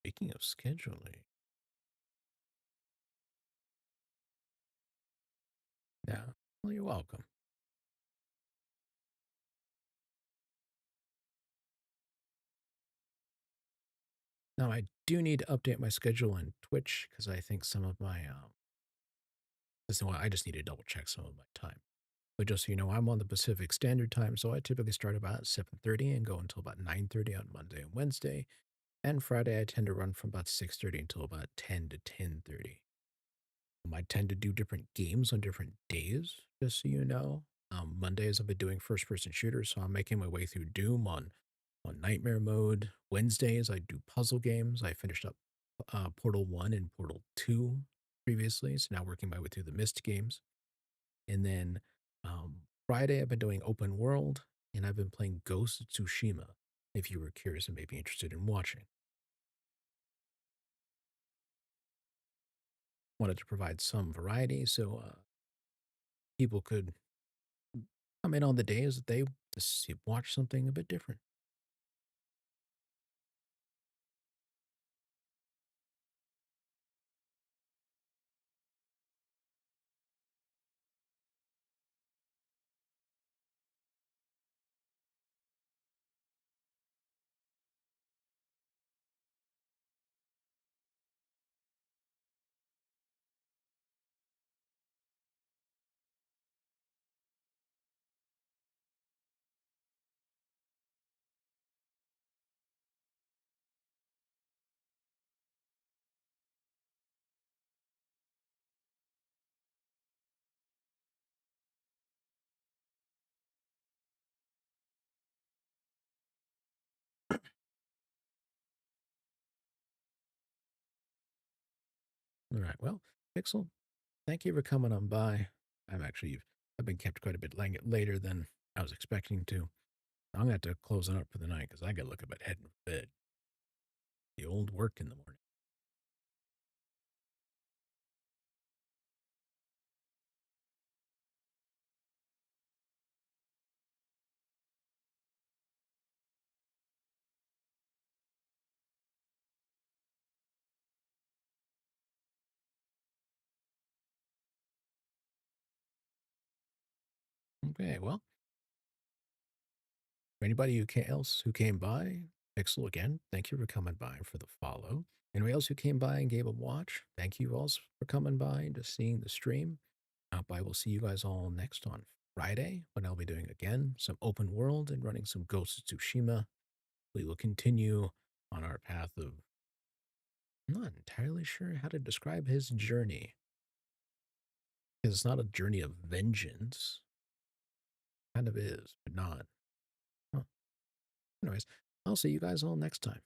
Speaking of scheduling, yeah, well, you're welcome. Now, I do need to update my schedule on Twitch because I think some of my, I just need to double check some of my time. But just so you know, I'm on the Pacific Standard Time, so I typically start about 7:30 and go until about 9:30 on Monday and Wednesday. And Friday, I tend to run from about 6:30 until about 10 to 10:30. I tend to do different games on different days, just so you know. Mondays, I've been doing first-person shooters, so I'm making my way through Doom on Nightmare mode. Wednesdays, I do puzzle games. I finished up Portal 1 and Portal 2 previously, so now working my way through the Myst games. And then Friday, I've been doing open world, and I've been playing Ghost of Tsushima, if you were curious and maybe interested in watching. Wanted to provide some variety so people could come in on the days that they watch something a bit different. All right. Well, Pixel, thank you for coming on by. I've been kept quite a bit later than I was expecting to. I'm gonna have to close it up for the night because I gotta look about heading to bed. The old work in the morning. Okay, well, for anybody else who came by, Pixel again, thank you for coming by for the follow. Anybody else who came by and gave a watch, thank you also for coming by and just seeing the stream. I will see you guys all next on Friday when I'll be doing again some open world and running some Ghost of Tsushima. We will continue on our path of, I'm not entirely sure how to describe his journey, because it's not a journey of vengeance. Kind of is, but not. Huh. Anyways, I'll see you guys all next time.